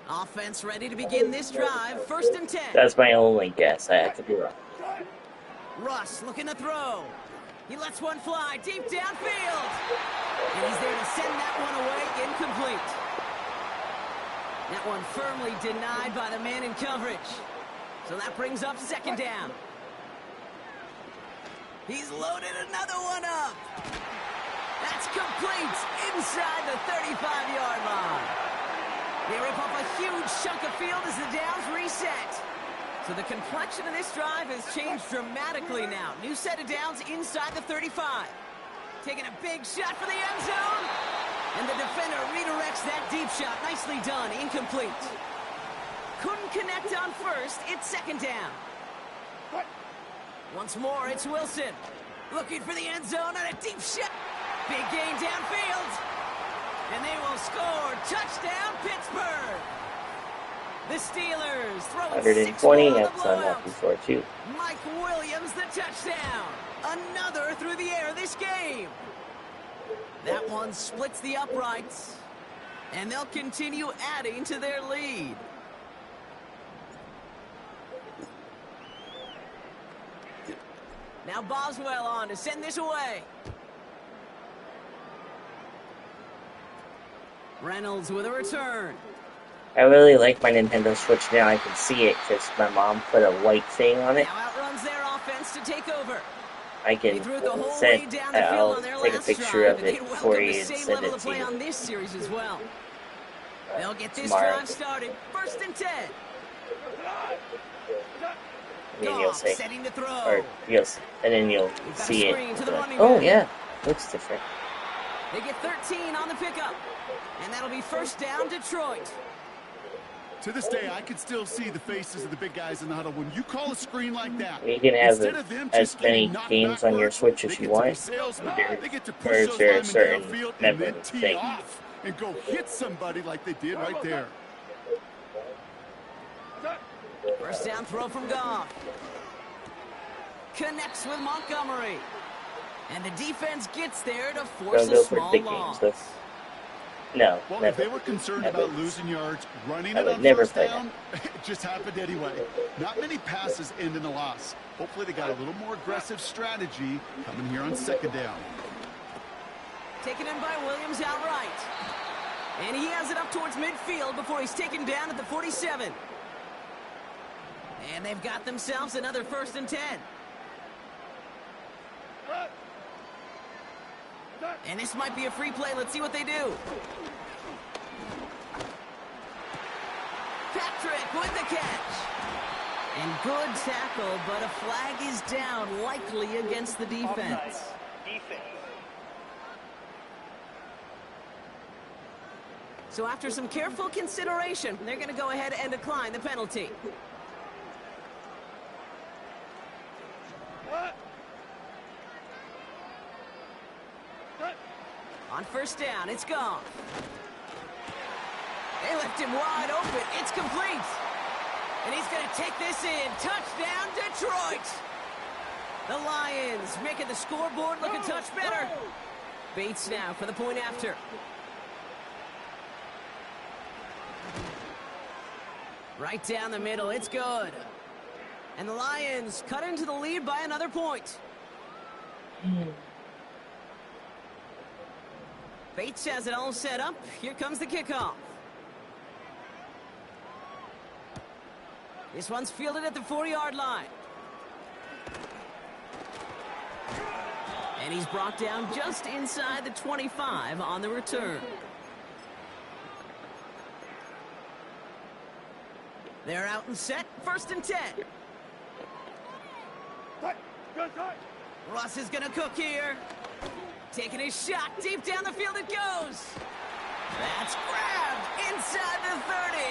Offense ready to begin this drive. 1st and 10. That's my only guess. I have to be wrong. Russ looking to throw. He lets one fly deep downfield. And he's there to send that one away. Incomplete. That one firmly denied by the man in coverage. So that brings up 2nd down. He's loaded another one up. That's It's complete inside the 35-yard line. They rip up a huge chunk of field as the downs reset. So the complexion of this drive has changed dramatically now. New set of downs inside the 35. Taking a big shot for the end zone. And the defender redirects that deep shot. Nicely done. Incomplete. Couldn't connect on first. It's second down. Once more, it's Wilson. Looking for the end zone on a deep shot. Big gain downfield. And they will score. Touchdown, Pittsburgh. The Steelers throwing 120, that's unlucky for 2. Mike Williams, the touchdown. Another through the air this game. That one splits the uprights. And they'll continue adding to their lead. Now Boswell on to send this away. Reynolds with a return. I really like my Nintendo Switch now. I can see it because my mom put a white thing on it. Now outruns their offense to take over. I can send, I'll take a picture of it for you and send it to you. On this series as well. They'll get this tomorrow. drive started. First and 10. And then you'll say, setting to throw. or and then you'll see it. Oh yeah, looks different. They get 13 on the pickup. And that'll be first down, Detroit. To this day, I can still see the faces of the big guys in the huddle. When you call a screen like that, You can have as many games on your Switch as you want. They get to Or push is those there a linemen certain downfield and number then tee thing? off and go hit somebody like they did right there. First down throw from Goff. Connects with Montgomery. And the defense gets there to force Don't go a for small big loss. games, though. No, Well, never. if they were concerned Never. about losing yards, running I it would on never first play down, it just happened anyway. Not many passes end in a loss. Hopefully they got a little more aggressive strategy coming here on second down. Taken in by Williams outright. And he has it up towards midfield before he's taken down at the 47. And they've got themselves another first and 10. And this might be a free play. Let's see what they do. Patrick with the catch. And good tackle, but a flag is down, likely against the defense. So after some careful consideration, they're going to go ahead and decline the penalty. On first down, it's gone. They left him wide open. It's complete. And he's going to take this in. Touchdown, Detroit. The Lions making the scoreboard look a touch better. Bates now for the point after. Right down the middle. It's good. And the Lions cut into the lead by another point. Bates has it all set up. Here comes the kickoff. This one's fielded at the 40-yard line. And he's brought down just inside the 25 on the return. They're out and set. First and 10. Russ is going to cook here. Taking his shot deep down the field it goes. That's grabbed inside the 30.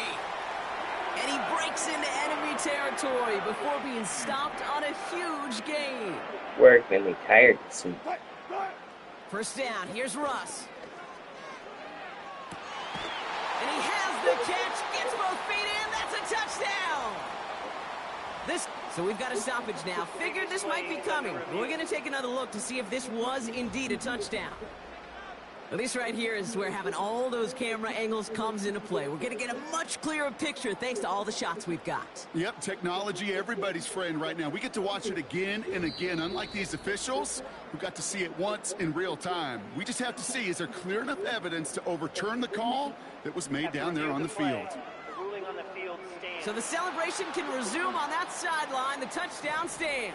And he breaks into enemy territory before being stopped on a huge gain. Work made me tired this week. First down, here's Russ. And he has the catch, gets both feet in, that's a touchdown. So we've got a stoppage now. Figured this might be coming. We're going to take another look to see if this was indeed a touchdown. Well, this right here is where having all those camera angles comes into play. We're going to get a much clearer picture thanks to all the shots we've got. Yep, technology, everybody's friend right now. We get to watch it again and again, unlike these officials who got to see it once in real time. We just have to see, is there clear enough evidence to overturn the call that was made down there on the field? So the celebration can resume on that sideline. The touchdown stands.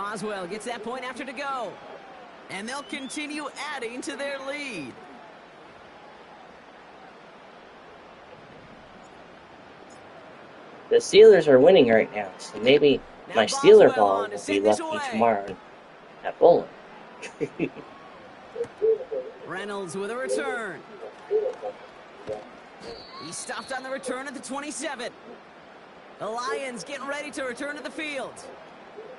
Boswell gets that point after to go. And they'll continue adding to their lead. The Steelers are winning right now, so maybe my Steeler ball will be lucky tomorrow at bowling. Reynolds with a return. He's stopped on the return at the 27. The Lions getting ready to return to the field.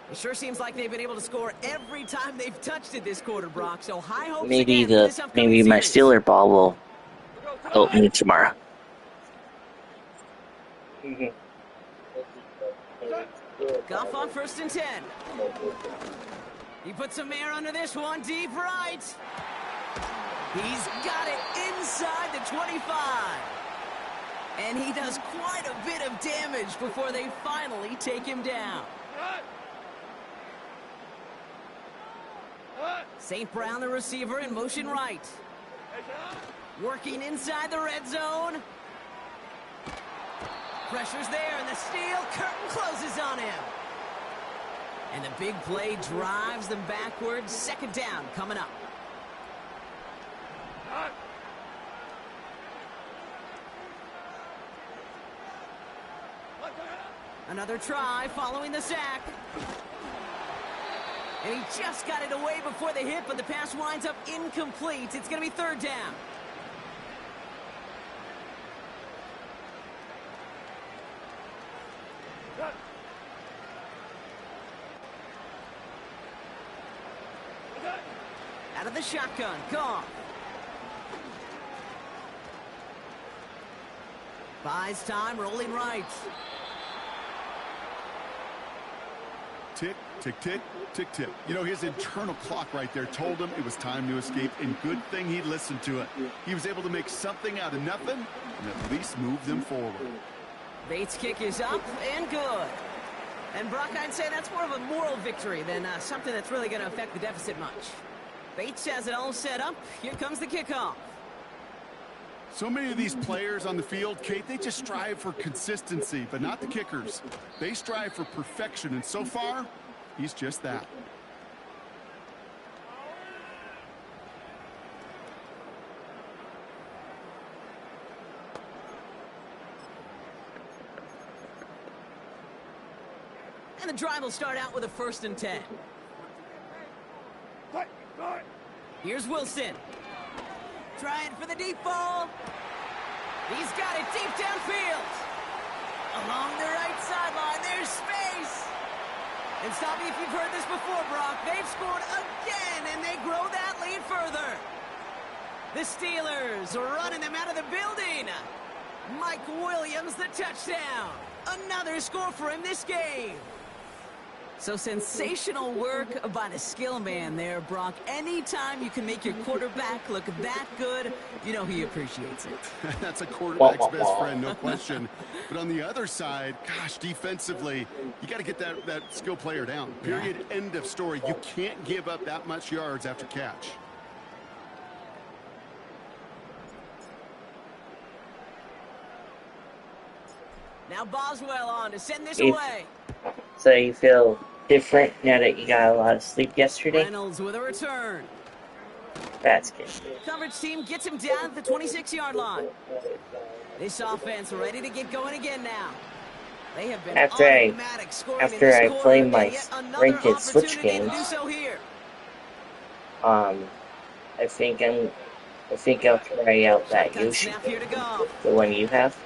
It sure seems like they've been able to score every time they've touched it this quarter, Brock. So high hopes Maybe again for this upcoming maybe my series. Steeler ball will help me tomorrow. Goff on 1st and 10. He puts some air under this one, deep right. He's got it inside the 25. And he does quite a bit of damage before they finally take him down. St. Brown, the receiver, in motion right. Working inside the red zone. Pressure's there, and the steal. Curtain closes on him. And the big play drives them backwards. 2nd down coming up. Another try following the sack. And he just got it away before the hit, but the pass winds up incomplete. It's going to be 3rd down. Out of the shotgun, Goff. Buys time, rolling right. Tick, tick, tick, tick, tick. You know, his internal clock right there told him it was time to escape, and good thing he listened to it. He was able to make something out of nothing and at least move them forward. Bates' kick is up and good. And Brock, I'd say that's more of a moral victory than something that's really going to affect the deficit much. Bates has it all set up. Here comes the kickoff. So many of these players on the field, Kate, they just strive for consistency, but not the kickers. They strive for perfection, and so far, he's just that. And the drive will start out with a 1st and 10. Here's Wilson. Trying for the deep ball. He's got it deep downfield. Along the right sideline, there's space. And stop me if you've heard this before, Brock. They've scored again, and they grow that lead further. The Steelers are running them out of the building. Mike Williams, the touchdown. Another score for him this game. So sensational work by the skill man there, Brock. Anytime you can make your quarterback look that good, you know he appreciates it. That's a quarterback's best friend, no question. But on the other side, gosh, defensively, you got to get that skill player down. Period, end of story. You can't give up that much yards after catch. Now Boswell on to send this away. So you feel different now that you got a lot of sleep yesterday? Reynolds with a return. That's good. Coverage team gets him down at the 26-yard line. This offense ready to get going again now. They have been automatic scoring in this quarter, play my and yet another ranked switch opportunity games, to do so here. I think I'll try out that Shotgun Yoshi, snap here to go. the one you have,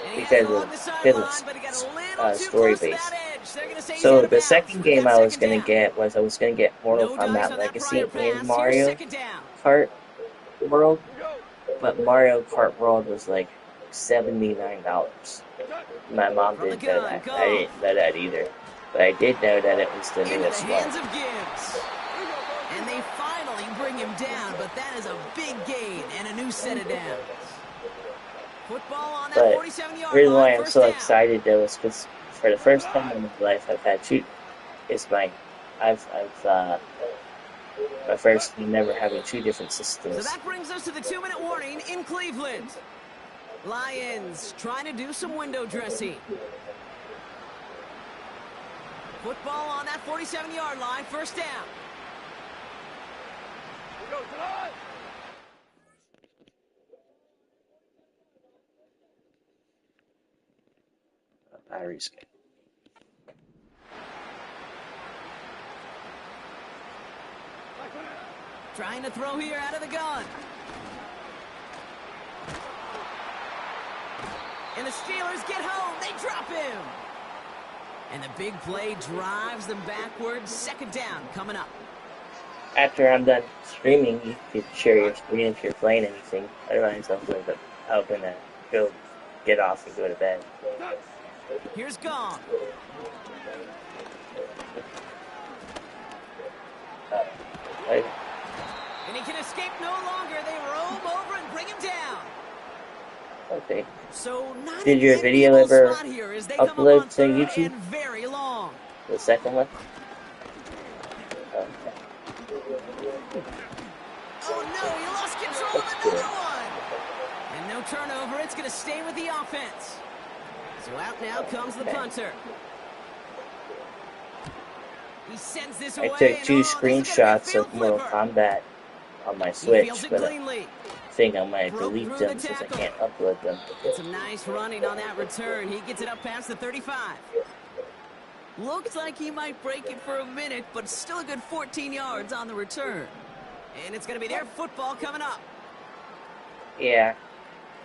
And he has because it along the sideline, but he got a little too story close to based. that edge. They're gonna say he's So out of the bounds. second game Forget I was second gonna down. get was I was gonna get Mortal No dice Kombat on that Legacy prior pass. and Here's Mario second down. Kart World, but Mario Kart World was like $79. My mom From the didn't know gun, that. go. I didn't know that either, but I did know that it was the Into the newest hands one. of Gibbs. And they finally bring him down, but that is a big gain and a new set of downs. Football on that But 47-yard the reason why line, I'm first so down. excited though is because for the first time in my life I've had two. It's my first time never having two different So systems. that brings us to the 2-minute warning in Cleveland. Lions trying to do some window dressing. Football on that 47-yard line, first down. Batteries. Trying to throw here out of the gun. And the Steelers get home. They drop him. And the big play drives them backwards. Second down coming up. After I'm done streaming, you can share your screen if you're playing anything. Otherwise, I'm gonna go get off and go to bed. Here's Gong. Like, And he can escape no longer. They roam over and bring him down. okay. So not Did an your video enviable ever spot here as they come up upload on to third YouTube? and very long. The second one? Oh no, he lost control of another one. And no turnover, it's going to stay with the offense. So out now comes the punter. He sends this away. I took 2 and, this is gonna be a screenshots field of Mortal flipper. Kombat on my He Switch, fields it but I cleanly. think I might Broke delete through them the since I tackle. can't upload them. And some nice running on that return. He gets it up past the 35. Looks like he might break it for a minute, but still a good 14 yards on the return. And it's going to be their football coming up. Yeah.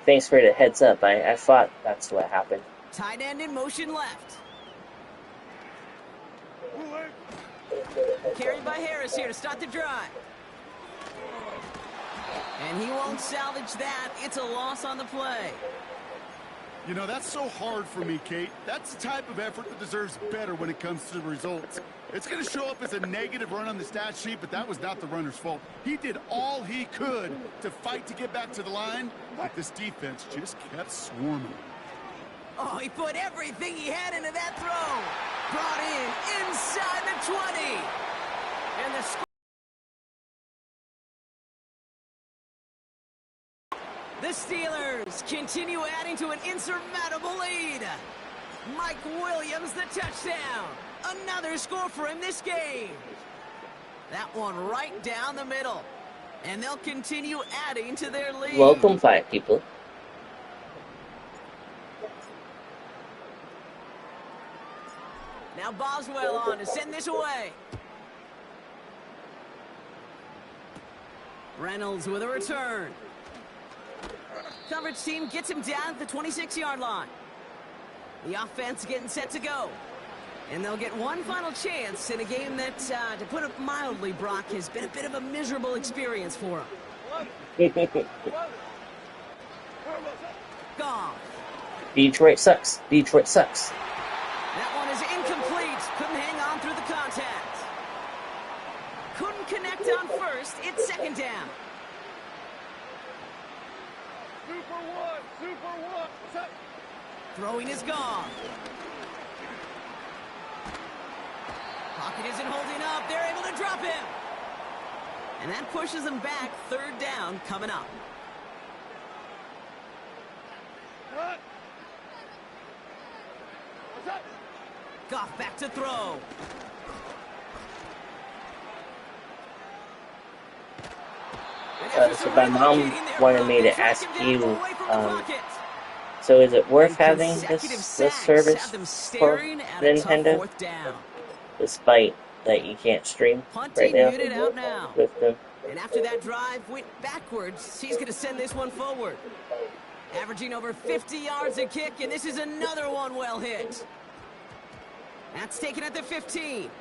Thanks for the heads up. I thought that's what happened. Tight end in motion left. Carried by Harris here to start the drive. And he won't salvage that. It's a loss on the play. You know, that's so hard for me, Kate. That's the type of effort that deserves better when it comes to the results. It's going to show up as a negative run on the stat sheet, but that was not the runner's fault. He did all he could to fight to get back to the line, but this defense just kept swarming. Oh, he put everything he had into that throw. Brought in inside the 20. And the score. The Steelers continue adding to an insurmountable lead. Mike Williams, the touchdown. Another score for him this game. That one right down the middle. And they'll continue adding to their lead. Welcome, 5 people. Now Boswell on to send this away. Reynolds with a return. Coverage team gets him down at the 26-yard line. The offense getting set to go. And they'll get one final chance in a game that, to put it mildly, Brock, has been a bit of a miserable experience for him. Gone. Detroit sucks. Detroit sucks. That one is incomplete. Couldn't hang on through the contact. Couldn't connect on first. It's second down. Super one. Set. Throwing is gone. Pocket isn't holding up. They're able to drop him. And that pushes them back. Third down coming up. Cut. What's up? Goff back to throw. So my mom wanted me to ask you, so is it worth having this service for Nintendo, despite that you can't stream right now with them? And after that drive went backwards, he's going to send this one forward. Averaging over 50 yards a kick, and this is another one well hit. That's taken at the 15.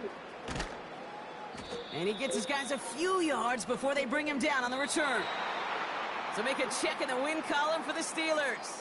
And he gets his guys a few yards before they bring him down on the return. So make a check in the win column for the Steelers.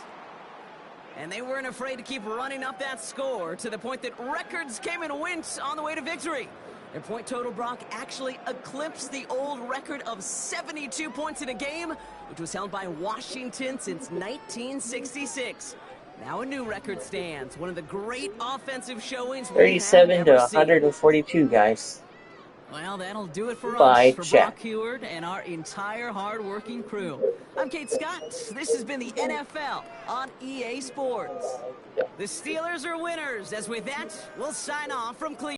And they weren't afraid to keep running up that score to the point that records came and went on the way to victory. Their point total, Brock, actually eclipsed the old record of 72 points in a game, which was held by Washington since 1966. Now a new record stands. One of the great offensive showings we 37 have to ever seen. 142, guys. Well, that'll do it for Bye, us, for chat. Brock Heward and our entire hard-working crew. I'm Kate Scott. This has been the NFL on EA Sports. The Steelers are winners, as with that, we'll sign off from Cleveland.